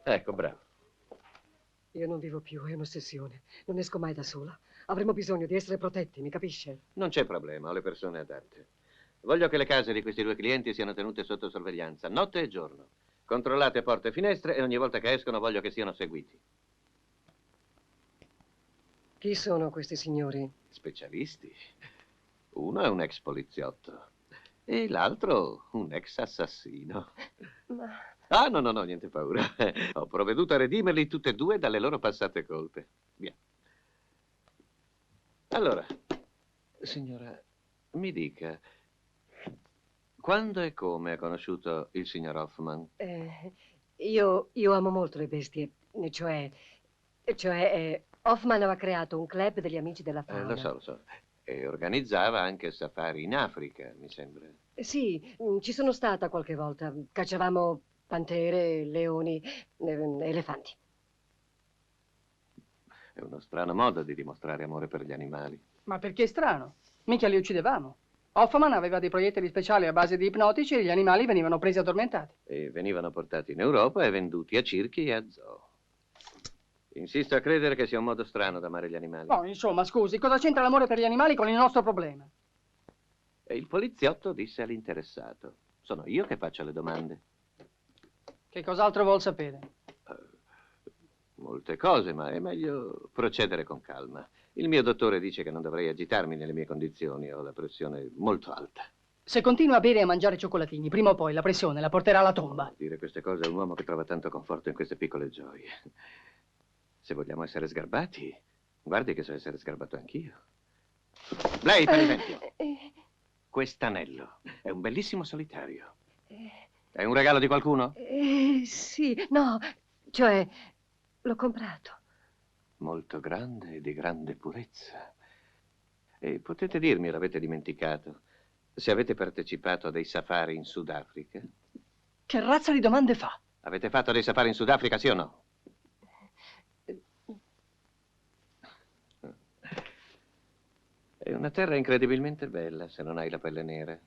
Ecco, bravo. Io non vivo più, è un'ossessione. Non esco mai da sola. Avremo bisogno di essere protetti, mi capisce? Non c'è problema, ho le persone adatte. Voglio che le case di questi due clienti siano tenute sotto sorveglianza, notte e giorno. Controllate porte e finestre e ogni volta che escono voglio che siano seguiti. Chi sono questi signori? Specialisti. Uno è un ex poliziotto e l'altro un ex assassino. Ma... Ah, no, niente paura. Ho provveduto a redimerli tutti e due dalle loro passate colpe. Via. Allora, signora, mi dica, quando e come ha conosciuto il signor Hoffman? Io amo molto le bestie, Hoffman aveva creato un club degli amici della fauna. Lo so. E organizzava anche safari in Africa, mi sembra. Sì, ci sono stata qualche volta. Cacciavamo pantere, leoni, elefanti. È uno strano modo di dimostrare amore per gli animali. Ma perché è strano? Mica li uccidevamo. Hoffman aveva dei proiettili speciali a base di ipnotici e gli animali venivano presi addormentati. E venivano portati in Europa e venduti a circhi e a zoo. Insisto a credere che sia un modo strano d'amare gli animali. No, insomma, scusi, cosa c'entra l'amore per gli animali con il nostro problema? E il poliziotto disse all'interessato: sono io che faccio le domande. Che cos'altro vuol sapere? Molte cose, ma è meglio procedere con calma. Il mio dottore dice che non dovrei agitarmi nelle mie condizioni, ho la pressione molto alta. Se continua a bere e a mangiare cioccolatini, prima o poi la pressione la porterà alla tomba. Dire queste cose a un uomo che trova tanto conforto in queste piccole gioie. Se vogliamo essere sgarbati, guardi che so essere sgarbato anch'io. Lei, per esempio, quest'anello è un bellissimo solitario. È un regalo di qualcuno? Sì, no, cioè, l'ho comprato. Molto grande e di grande purezza. E potete dirmi, l'avete dimenticato, se avete partecipato a dei safari in Sudafrica? Che razza di domande fa? Avete fatto dei safari in Sudafrica, sì o no? È una terra incredibilmente bella se non hai la pelle nera.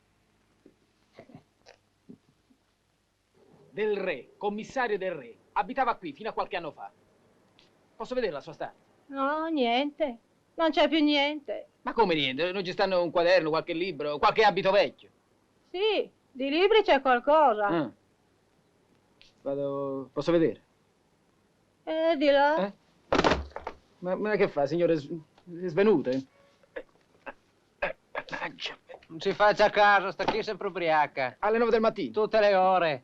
Del re, commissario del re. Abitava qui fino a qualche anno fa. Posso vedere la sua stanza? No, niente. Non c'è più niente. Ma come niente? Non ci stanno un quaderno, qualche libro, qualche abito vecchio? Sì, di libri c'è qualcosa. Vado... Posso vedere? Di là. Ma che fa, signore? È svenuta? Non si faccia caso, sta qui sempre ubriaca. Alle 9 del mattino? Tutte le ore.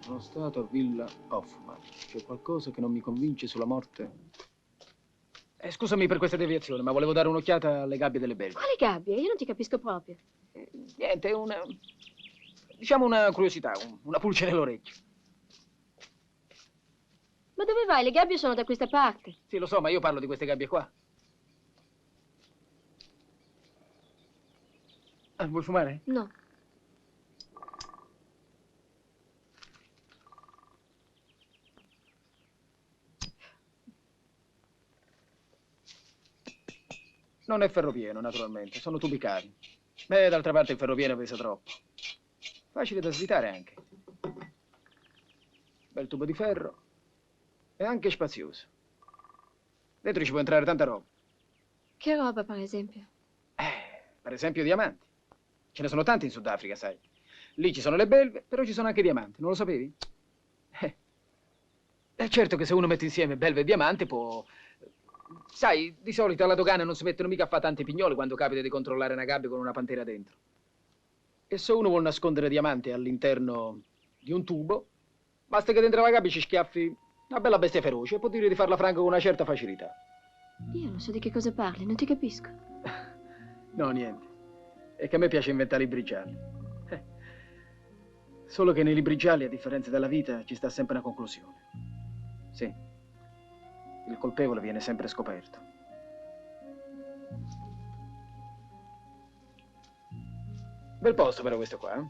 Sono stato a Villa Hoffman. C'è qualcosa che non mi convince sulla morte? Scusami per questa deviazione, ma volevo dare un'occhiata alle gabbie delle belve. Quale gabbie? Io non ti capisco proprio. Niente, diciamo una curiosità, una pulce nell'orecchio. Ma dove vai? Le gabbie sono da questa parte. Sì, lo so, ma io parlo di queste gabbie qua. Vuoi fumare? No. Non è ferro pieno, naturalmente, sono tubi cavi. Beh, d'altra parte il ferro pieno pesa troppo. Facile da svitare anche. Bel tubo di ferro. E anche spazioso. Dentro ci può entrare tanta roba. Che roba, per esempio? Per esempio diamanti. Ce ne sono tanti in Sudafrica, sai. Lì ci sono le belve, però ci sono anche diamanti, non lo sapevi? È certo che se uno mette insieme belve e diamanti può... Sai, di solito alla dogana non si mettono mica a fare tanti pignoli quando capita di controllare una gabbia con una pantera dentro. E se uno vuole nascondere diamanti all'interno di un tubo, basta che dentro la gabbia ci schiaffi una bella bestia feroce e può dire di farla franca con una certa facilità. Io non so di che cosa parli, non ti capisco. No, niente. È che a me piace inventare libri gialli. Solo che nei libri gialli, a differenza della vita, ci sta sempre una conclusione. Sì. Il colpevole viene sempre scoperto. Bel posto però questo qua, eh?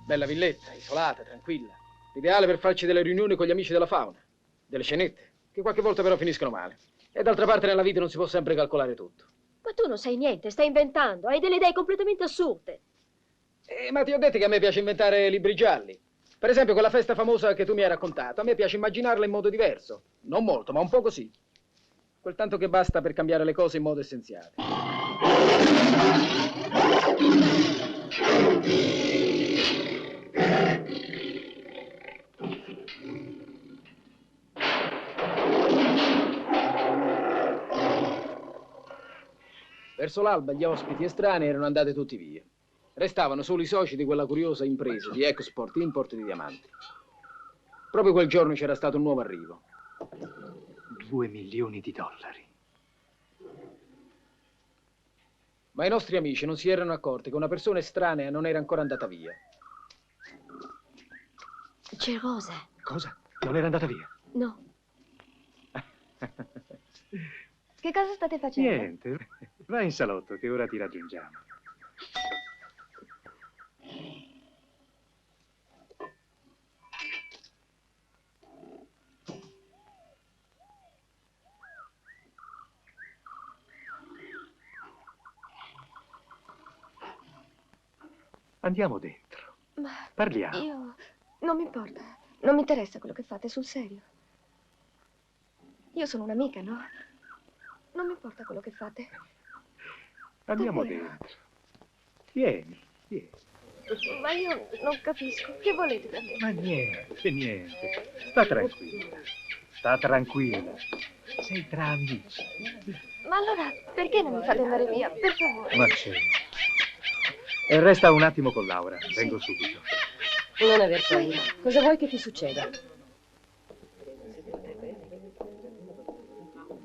Bella villetta, isolata, tranquilla. L'ideale per farci delle riunioni con gli amici della fauna. Delle scenette, che qualche volta però finiscono male. E d'altra parte nella vita non si può sempre calcolare tutto. Ma tu non sai niente, stai inventando, hai delle idee completamente assurde. Ma ti ho detto che a me piace inventare libri gialli. Per esempio, quella festa famosa che tu mi hai raccontato, a me piace immaginarla in modo diverso. Non molto, ma un po' così. Quel tanto che basta per cambiare le cose in modo essenziale. Verso l'alba gli ospiti estranei erano andati tutti via. Restavano solo i soci di quella curiosa impresa di export-import di diamanti. Proprio quel giorno c'era stato un nuovo arrivo. 2 milioni di dollari. Ma i nostri amici non si erano accorti che una persona estranea non era ancora andata via. C'è Rosa. Cosa? Non era andata via? No. Che cosa state facendo? Niente. Vai in salotto che ora ti raggiungiamo. Andiamo dentro. Ma Parliamo. io... Non mi importa. Non mi interessa quello che fate, sul serio. Io sono un'amica, no? Non mi importa quello che fate. Andiamo Davvero? dentro. Vieni, vieni. Ma io non capisco. Che volete da me? Ma niente, niente. Sta tranquilla. Sta tranquilla. Sei tra amici. Ma allora, perché non mi fate andare via? Per favore. Ma c'è. E resta un attimo con Laura. Vengo subito. Non aver paura. Cosa vuoi che ti succeda?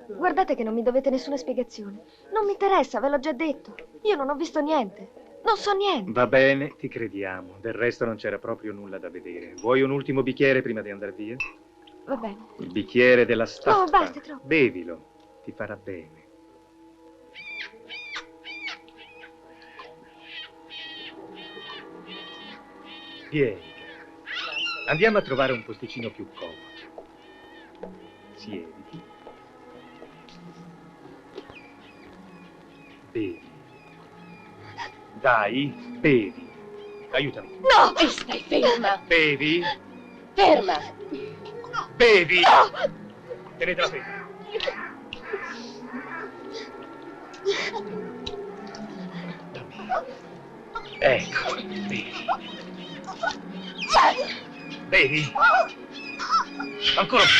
Guardate che non mi dovete nessuna spiegazione. Non mi interessa, ve l'ho già detto. Io non ho visto niente. Non so niente. Va bene, ti crediamo. Del resto non c'era proprio nulla da vedere. Vuoi un ultimo bicchiere prima di andare via? Va bene. Il bicchiere della staffa. No, basta, è troppo. Bevilo. Ti farà bene. Vieni, cara. Andiamo a trovare un posticino più comodo. Siediti. Bevi. Dai, bevi. Aiutami. No! E stai ferma! Bevi. Ferma! Bevi. No! Tenetela ferma. Ecco, bevi. Bevi. Ancora un po'.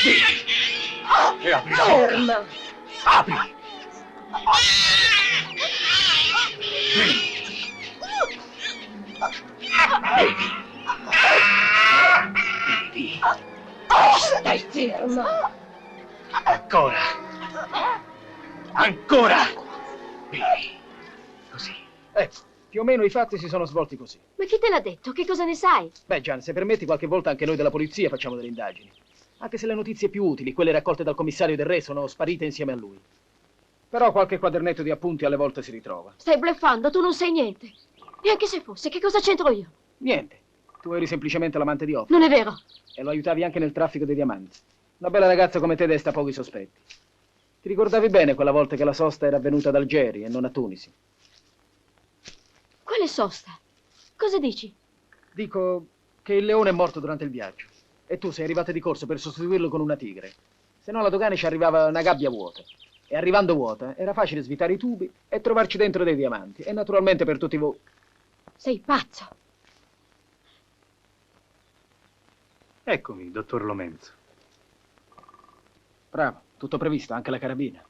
Bevi. E apri la bocca. Ferma! Apri. Bevi. Bevi. Più o meno i fatti si sono svolti così. Ma chi te l'ha detto? Che cosa ne sai? Beh, Gian, se permetti, qualche volta anche noi della polizia facciamo delle indagini. Anche se le notizie più utili, quelle raccolte dal commissario del re, sono sparite insieme a lui. Però qualche quadernetto di appunti alle volte si ritrova. Stai bluffando, tu non sai niente. E anche se fosse, che cosa c'entro io? Niente. Tu eri semplicemente l'amante di Hoff. Non è vero. E lo aiutavi anche nel traffico dei diamanti. Una bella ragazza come te desta pochi sospetti. Ti ricordavi bene quella volta che la sosta era avvenuta ad Algeri e non a Tunisi? Quale sosta? Cosa dici? Dico che il leone è morto durante il viaggio. E tu sei arrivata di corso per sostituirlo con una tigre. Se no alla dogana ci arrivava una gabbia vuota. E arrivando vuota era facile svitare i tubi e trovarci dentro dei diamanti. E naturalmente per tutti voi... Sei pazzo. Eccomi, dottor Lomenzo. Bravo, tutto previsto, anche la carabina.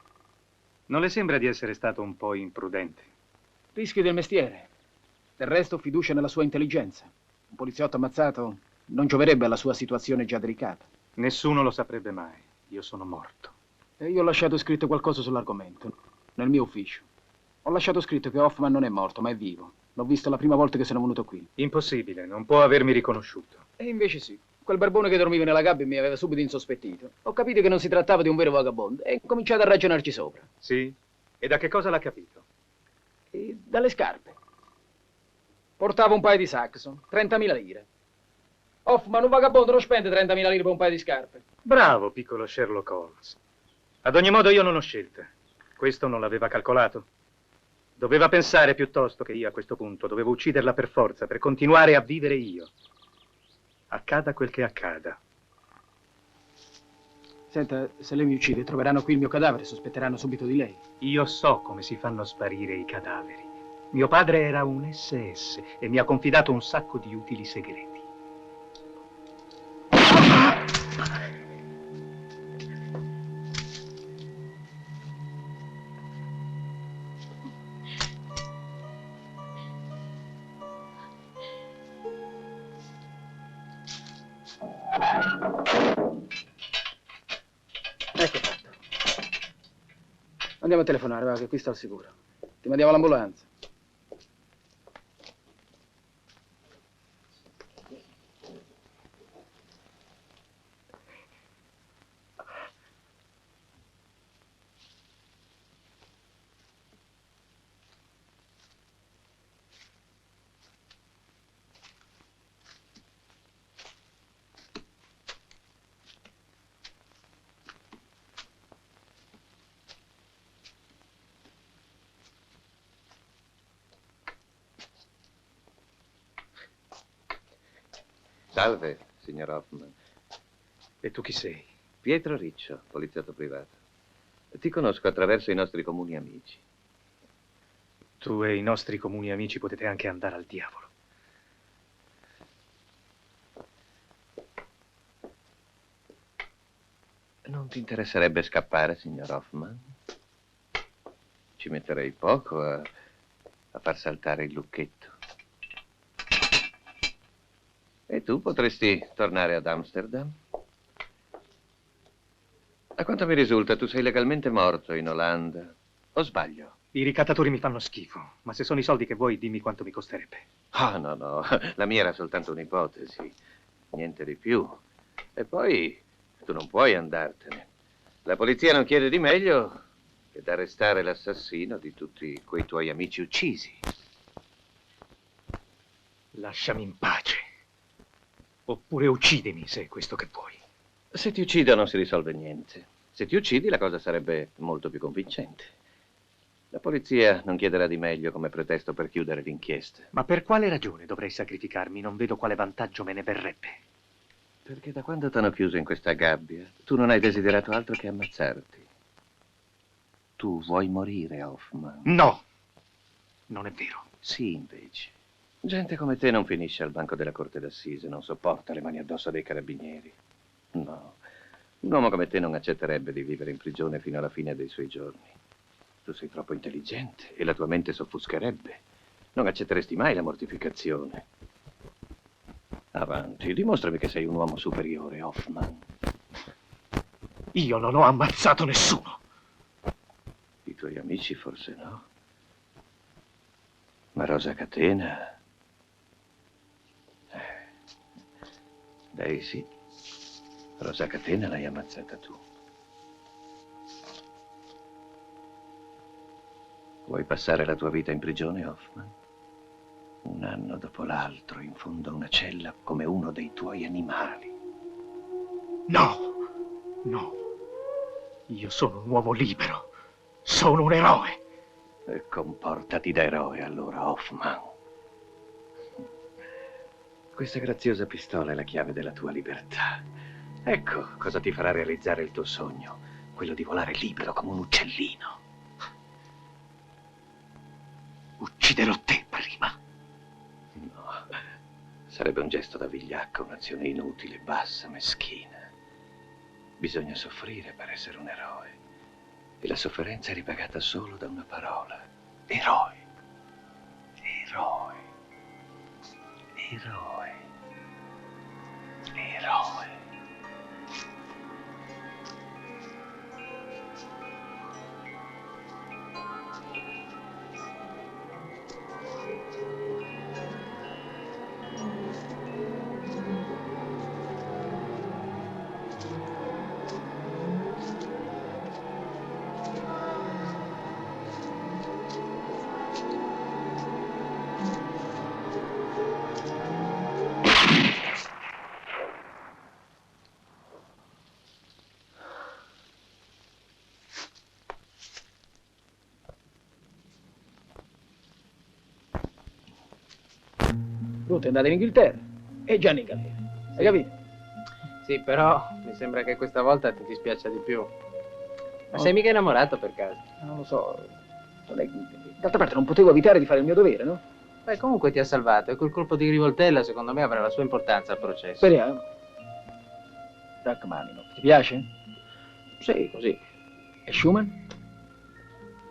Non le sembra di essere stato un po' imprudente? Rischi del mestiere. Del resto fiducia nella sua intelligenza. Un poliziotto ammazzato non gioverebbe alla sua situazione già delicata. Nessuno lo saprebbe mai. Io sono morto. E io ho lasciato scritto qualcosa sull'argomento, nel mio ufficio. Ho lasciato scritto che Hoffman non è morto, ma è vivo. L'ho visto la prima volta che sono venuto qui. Impossibile, non può avermi riconosciuto. E invece sì. Quel barbone che dormiva nella gabbia mi aveva subito insospettito. Ho capito che non si trattava di un vero vagabondo e ho cominciato a ragionarci sopra. Sì? E da che cosa l'ha capito? E dalle scarpe. Portava un paio di Saxon, 30.000 lire. Hoffman, un vagabondo non spende 30.000 lire per un paio di scarpe. Bravo, piccolo Sherlock Holmes. Ad ogni modo io non ho scelta. Questo non l'aveva calcolato. Doveva pensare piuttosto che io a questo punto dovevo ucciderla per forza, per continuare a vivere io. Accada quel che accada. Senta, se lei mi uccide, troveranno qui il mio cadavere, sospetteranno subito di lei. Io so come si fanno sparire i cadaveri. Mio padre era un SS e mi ha confidato un sacco di utili segreti. Ecco fatto. Andiamo a telefonare, va, che qui sta al sicuro. Ti mandiamo l'ambulanza. Salve, signor Hoffman. E tu chi sei? Pietro Riccio, poliziotto privato. Ti conosco attraverso i nostri comuni amici. Tu e i nostri comuni amici potete anche andare al diavolo. Non ti interesserebbe scappare, signor Hoffman? Ci metterei poco a far saltare il lucchetto. E tu potresti tornare ad Amsterdam? A quanto mi risulta, tu sei legalmente morto in Olanda. O sbaglio? I ricattatori mi fanno schifo, ma se sono i soldi che vuoi, dimmi quanto mi costerebbe. Ah, no, no, la mia era soltanto un'ipotesi, niente di più. E poi tu non puoi andartene. La polizia non chiede di meglio che d'arrestare l'assassino di tutti quei tuoi amici uccisi. Lasciami in pace. Oppure uccidimi, se è questo che vuoi. Se ti uccido non si risolve niente. Se ti uccidi la cosa sarebbe molto più convincente. La polizia non chiederà di meglio come pretesto per chiudere l'inchiesta. Ma per quale ragione dovrei sacrificarmi? Non vedo quale vantaggio me ne verrebbe. Perché da quando t'hanno chiuso in questa gabbia, tu non hai desiderato altro che ammazzarti. Tu vuoi morire, Hoffman? No! Non è vero. Sì, invece. Gente come te non finisce al banco della corte d'assise, non sopporta le mani addosso dei carabinieri. No, un uomo come te non accetterebbe di vivere in prigione fino alla fine dei suoi giorni. Tu sei troppo intelligente e la tua mente s'offuscherebbe. Non accetteresti mai la mortificazione. Avanti, dimostrami che sei un uomo superiore, Hoffman. Io non ho ammazzato nessuno. I tuoi amici forse no. Ma Rosa Catena... Daisy, Rosa Catena l'hai ammazzata tu. Vuoi passare la tua vita in prigione, Hoffman? Un anno dopo l'altro, in fondo a una cella, come uno dei tuoi animali. No, no. Io sono un uomo libero. Sono un eroe. E comportati da eroe, allora, Hoffman. Questa graziosa pistola è la chiave della tua libertà. Ecco cosa ti farà realizzare il tuo sogno, quello di volare libero come un uccellino. Ucciderò te prima. No, sarebbe un gesto da vigliacco, un'azione inutile, bassa, meschina. Bisogna soffrire per essere un eroe. E la sofferenza è ripagata solo da una parola. Eroe. Eroe. Eroe. Eroe. Ruth è andata in Inghilterra e Gianni in galera. Hai capito? Sì, però mi sembra che questa volta ti dispiaccia di più. Ma sei mica innamorato per caso? Non lo so. D'altra parte non potevo evitare di fare il mio dovere, no? Beh, comunque ti ha salvato e quel colpo di rivoltella secondo me avrà la sua importanza al processo. Speriamo. Rachmaninoff, ti piace? Sì, così. E Schumann?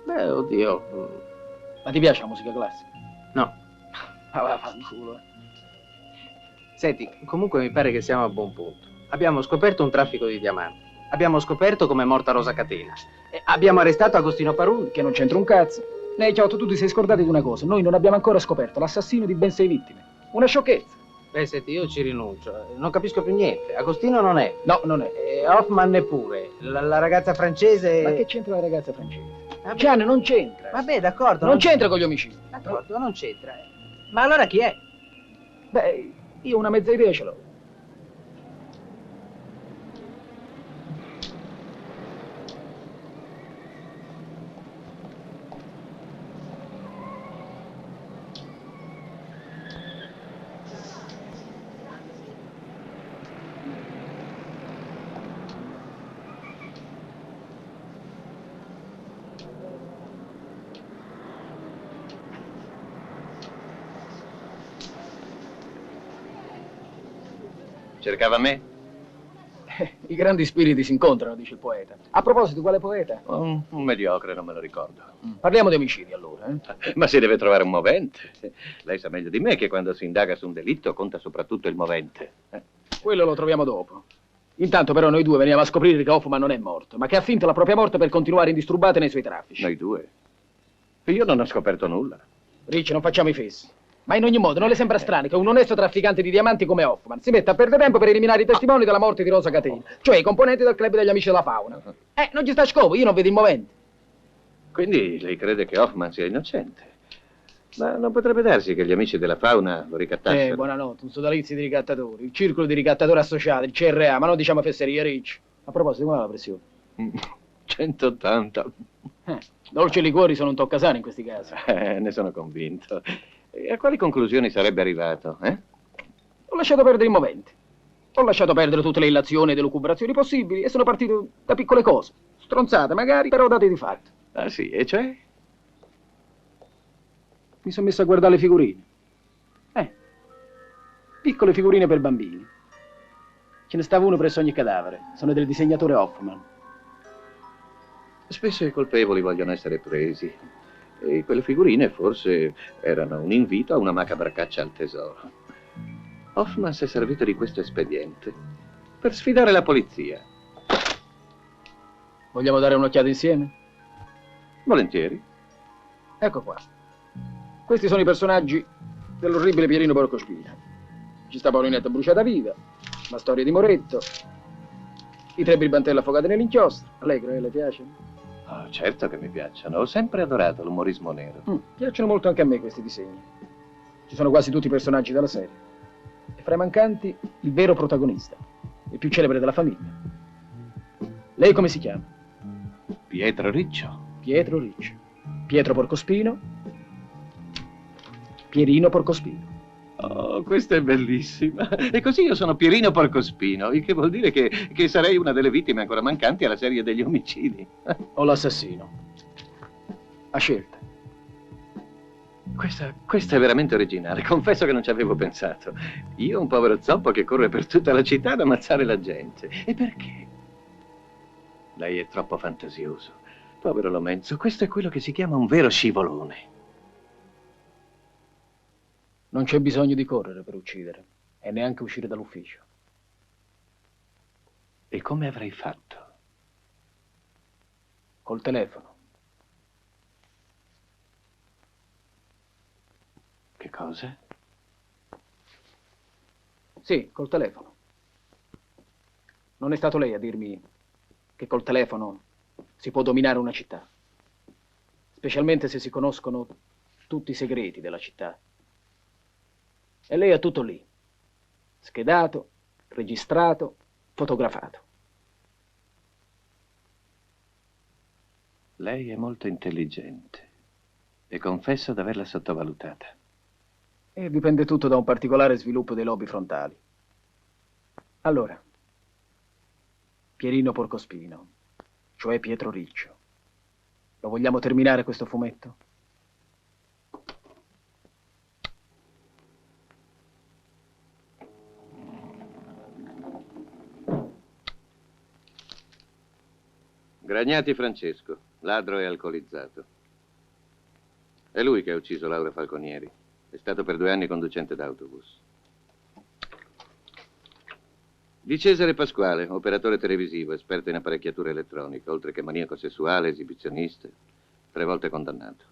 Beh, oddio. Ma ti piace la musica classica? No. Ma va, fanculo. Senti, comunque mi pare che siamo a buon punto. Abbiamo scoperto un traffico di diamanti. Abbiamo scoperto come è morta Rosa Catena. E abbiamo arrestato Agostino Parun. Che non c'entra un cazzo. Lei, Chiotto, tu ti sei scordato di una cosa. Noi non abbiamo ancora scoperto l'assassino di ben 6 vittime. Una sciocchezza. Beh, senti, io ci rinuncio. Non capisco più niente. Agostino non è. No, non è. E Hoffman neppure. La ragazza francese... Ma che c'entra la ragazza francese? Gianni, non c'entra. Vabbè, d'accordo. Non c'entra con gli omicidi. D'accordo, non c'entra. Ma allora chi è? Beh, io una mezza idea ce l'ho. Cercava me? I grandi spiriti si incontrano, dice il poeta. A proposito, quale poeta? Un mediocre, non me lo ricordo. Parliamo di omicidi, allora. Ma si deve trovare un movente. Lei sa meglio di me che quando si indaga su un delitto conta soprattutto il movente. Quello lo troviamo dopo. Intanto però noi due veniamo a scoprire che Hoffman non è morto, ma che ha finto la propria morte per continuare indisturbate nei suoi traffici. Noi due? Io non ho scoperto nulla. Ricci, non facciamo i fessi. Ma in ogni modo non le sembra strano che un onesto trafficante di diamanti come Hoffman si metta a perdere tempo per eliminare i testimoni della morte di Rosa Catena, cioè i componenti del club degli amici della fauna? Non ci sta scopo, io non vedo il movente. Quindi lei crede che Hoffman sia innocente? Ma non potrebbe darsi che gli amici della fauna lo ricattassero? Buonanotte, un sodalizio di ricattatori, il circolo di ricattatori associati, il CRA, ma non diciamo fesserie, Ricci. A proposito, come va la pressione? 180. Dolci e liquori sono un toccasana in questi casi. Ne sono convinto. E a quali conclusioni sarebbe arrivato, Ho lasciato perdere i moventi. Ho lasciato perdere tutte le illazioni e le lucubrazioni possibili e sono partito da piccole cose. Stronzate magari, però date di fatto. Ah sì, e cioè? Mi sono messo a guardare le figurine. Piccole figurine per bambini. Ce ne stava uno presso ogni cadavere. Sono del disegnatore Hoffman. Spesso i colpevoli vogliono essere presi. E quelle figurine forse erano un invito a una macabra caccia al tesoro. Hoffman si è servito di questo espediente per sfidare la polizia. Vogliamo dare un'occhiata insieme? Volentieri. Ecco qua. Questi sono i personaggi dell'orribile Pierino Porcospino. Ci sta Paulinetta bruciata viva, la storia di Moretto, i 3 birbantelli affogati nell'inchiostro. Allegro, le piacciono? Oh, certo che mi piacciono. Ho sempre adorato l'umorismo nero. Piacciono molto anche a me questi disegni. Ci sono quasi tutti i personaggi della serie. E fra i mancanti, il vero protagonista, il più celebre della famiglia. Lei come si chiama? Pietro Riccio. Pietro Riccio. Pietro Porcospino. Pierino Porcospino. Oh, questa è bellissima. E così io sono Pierino Porcospino, il che vuol dire che sarei una delle vittime ancora mancanti alla serie degli omicidi. O l'assassino. A scelta. Questa è veramente originale. Confesso che non ci avevo pensato. Io, un povero zoppo che corre per tutta la città ad ammazzare la gente. E perché? Lei è troppo fantasioso. Povero Lomenzo, questo è quello che si chiama un vero scivolone. Non c'è bisogno di correre per uccidere e neanche uscire dall'ufficio. E come avrei fatto? Col telefono. Che cosa? Sì, col telefono. Non è stato lei a dirmi che col telefono si può dominare una città, specialmente se si conoscono tutti i segreti della città. E lei ha tutto lì, schedato, registrato, fotografato. Lei è molto intelligente e confesso di averla sottovalutata. E dipende tutto da un particolare sviluppo dei lobi frontali. Allora, Pierino Porcospino, cioè Pietro Riccio, lo vogliamo terminare questo fumetto? Gragnati Francesco, ladro e alcolizzato. È lui che ha ucciso Laura Falconieri. È stato per 2 anni conducente d'autobus. Di Cesare Pasquale, operatore televisivo, esperto in apparecchiatura elettronica, oltre che maniaco sessuale, esibizionista, 3 volte condannato.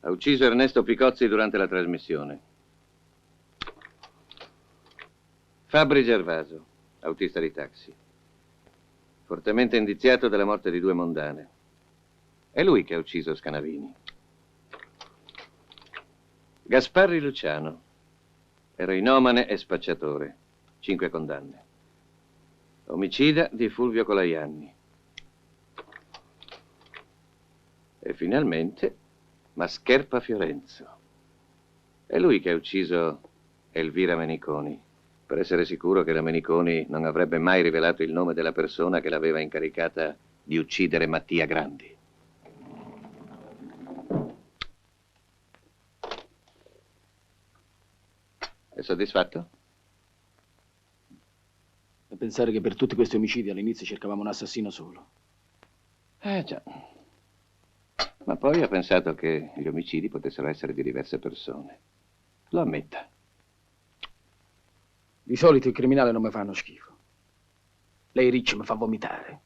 Ha ucciso Ernesto Picozzi durante la trasmissione. Fabri Gervaso, autista di taxi. Fortemente indiziato della morte di 2 mondane. È lui che ha ucciso Scanavini. Gasparri Luciano, eroinomane e spacciatore, 5 condanne. Omicida di Fulvio Colaianni. E finalmente Mascherpa Fiorenzo. È lui che ha ucciso Elvira Meniconi, per essere sicuro che la Meniconi non avrebbe mai rivelato il nome della persona che l'aveva incaricata di uccidere Mattia Grandi. È soddisfatto? E pensare che per tutti questi omicidi all'inizio cercavamo un assassino solo. Già. Ma poi ho pensato che gli omicidi potessero essere di diverse persone. Lo ammetta. Di solito i criminali non mi fanno schifo. Lei, Riccio, mi fa vomitare.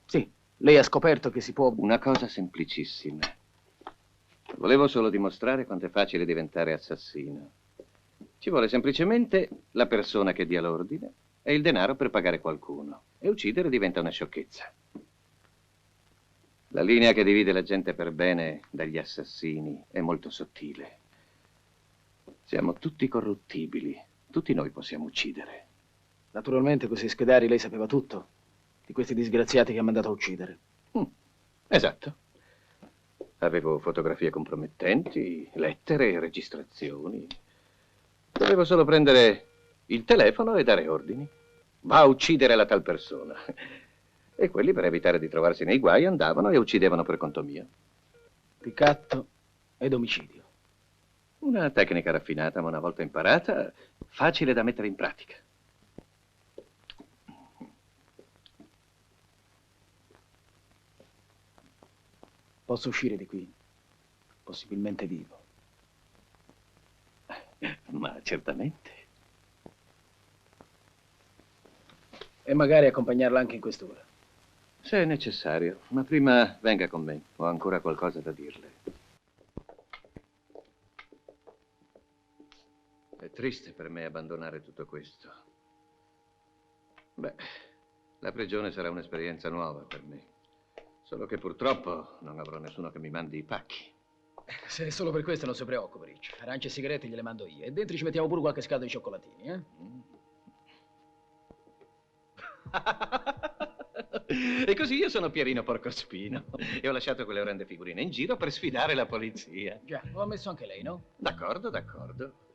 Sì, lei ha scoperto che si può... Una cosa semplicissima. Volevo solo dimostrare quanto è facile diventare assassino. Ci vuole semplicemente la persona che dia l'ordine e il denaro per pagare qualcuno. E uccidere diventa una sciocchezza. La linea che divide la gente per bene dagli assassini è molto sottile. Siamo tutti corruttibili. Tutti noi possiamo uccidere. Naturalmente, questi schedari lei sapeva tutto di questi disgraziati che ha mandato a uccidere. Esatto. Avevo fotografie compromettenti, lettere, registrazioni. Dovevo solo prendere il telefono e dare ordini. Va a uccidere la tal persona. E quelli, per evitare di trovarsi nei guai, andavano e uccidevano per conto mio. Ricatto ed omicidio. Una tecnica raffinata, ma una volta imparata, facile da mettere in pratica. Posso uscire di qui, possibilmente vivo. Ma certamente. E magari accompagnarla anche in quest'ora. Se è necessario, ma prima venga con me. Ho ancora qualcosa da dirle. triste per me abbandonare tutto questo. Beh, la prigione sarà un'esperienza nuova per me. Solo che purtroppo non avrò nessuno che mi mandi i pacchi. Se è solo per questo non si preoccupi, Riccio. Arance e sigarette gliele mando io. E dentro ci mettiamo pure qualche scatola di cioccolatini, eh? E così io sono Pierino Porcospino e ho lasciato quelle orrende figurine in giro per sfidare la polizia. Già, lo ha messo anche lei, no? D'accordo, d'accordo.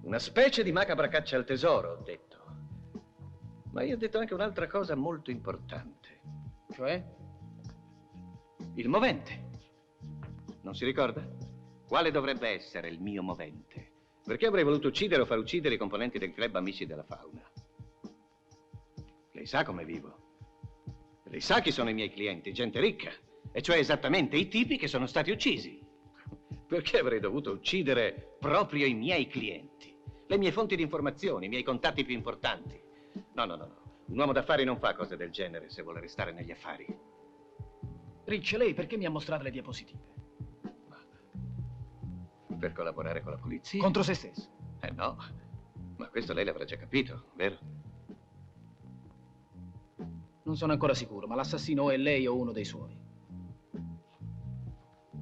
Una specie di macabra caccia al tesoro, ho detto. Ma io ho detto anche un'altra cosa molto importante. Cioè? Il movente. Non si ricorda? Quale dovrebbe essere il mio movente? Perché avrei voluto uccidere o far uccidere i componenti del club Amici della Fauna? Lei sa come vivo. Lei sa chi sono i miei clienti, gente ricca. E cioè esattamente i tipi che sono stati uccisi. Perché avrei dovuto uccidere proprio i miei clienti? Le mie fonti di informazioni, i miei contatti più importanti. No, no, no, no. Un uomo d'affari non fa cose del genere se vuole restare negli affari. Riccio, lei perché mi ha mostrato le diapositive? Per collaborare con la polizia? Contro se stesso? No. Ma questo lei l'avrà già capito, vero? Non sono ancora sicuro, ma l'assassino o è lei o uno dei suoi.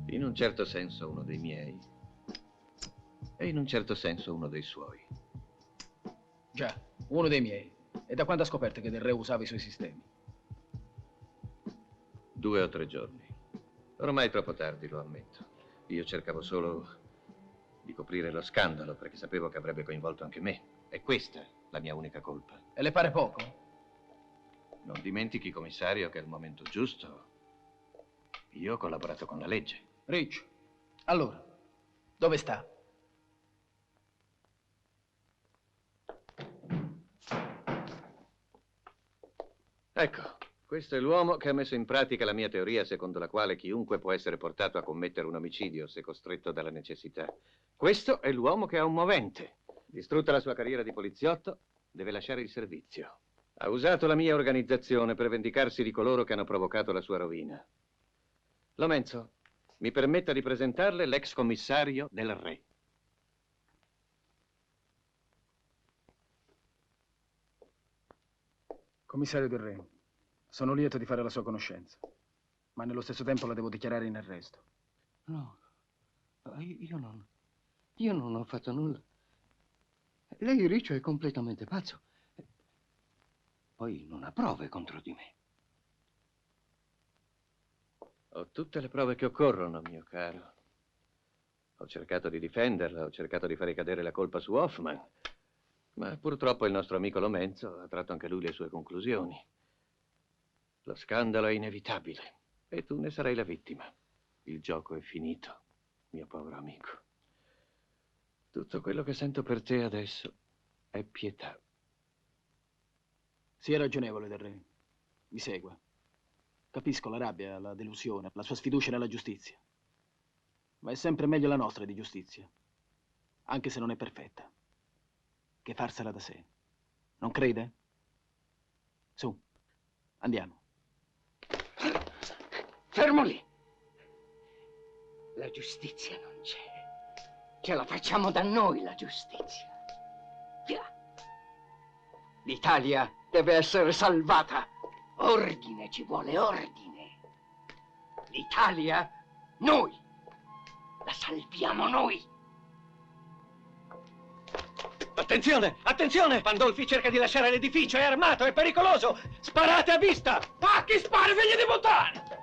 In un certo senso uno dei miei. E in un certo senso uno dei suoi. Già, uno dei miei. E da quando ha scoperto che Del Re usava i suoi sistemi? 2 o 3 giorni. Ormai è troppo tardi, lo ammetto. Io cercavo solo di coprire lo scandalo perché sapevo che avrebbe coinvolto anche me. E questa la mia unica colpa. E le pare poco? Non dimentichi, commissario, che al momento giusto io ho collaborato con la legge. Riccio, allora, dove sta? Ecco, questo è l'uomo che ha messo in pratica la mia teoria secondo la quale chiunque può essere portato a commettere un omicidio se costretto dalla necessità. Questo è l'uomo che ha un movente. Distrutta la sua carriera di poliziotto, deve lasciare il servizio. Ha usato la mia organizzazione per vendicarsi di coloro che hanno provocato la sua rovina. Lomenzo, mi permetta di presentarle l'ex commissario Del Re. Commissario Del Re, sono lieto di fare la sua conoscenza, ma nello stesso tempo la devo dichiarare in arresto. No, io non ho fatto nulla. Lei, Riccio, è completamente pazzo. Poi non ha prove contro di me. Ho tutte le prove che occorrono, mio caro. Ho cercato di difenderla, ho cercato di fare cadere la colpa su Hoffman. Ma purtroppo il nostro amico Lomenzo ha tratto anche lui le sue conclusioni. Lo scandalo è inevitabile e tu ne sarai la vittima. Il gioco è finito, mio povero amico. Tutto quello che sento per te adesso è pietà. Sia ragionevole, Del Re. Mi segua. Capisco la rabbia, la delusione, la sua sfiducia nella giustizia. Ma è sempre meglio la nostra di giustizia, anche se non è perfetta, che farsela da sé. Non crede? Su, andiamo. Fermo lì. La giustizia non c'è. Ce la facciamo da noi, la giustizia. Via. L'Italia deve essere salvata. Ordine, ci vuole ordine. L'Italia, noi. La salviamo noi. Attenzione, attenzione! Pandolfi cerca di lasciare l'edificio, è armato, è pericoloso! Sparate a vista! A chi spara, figli di puttana!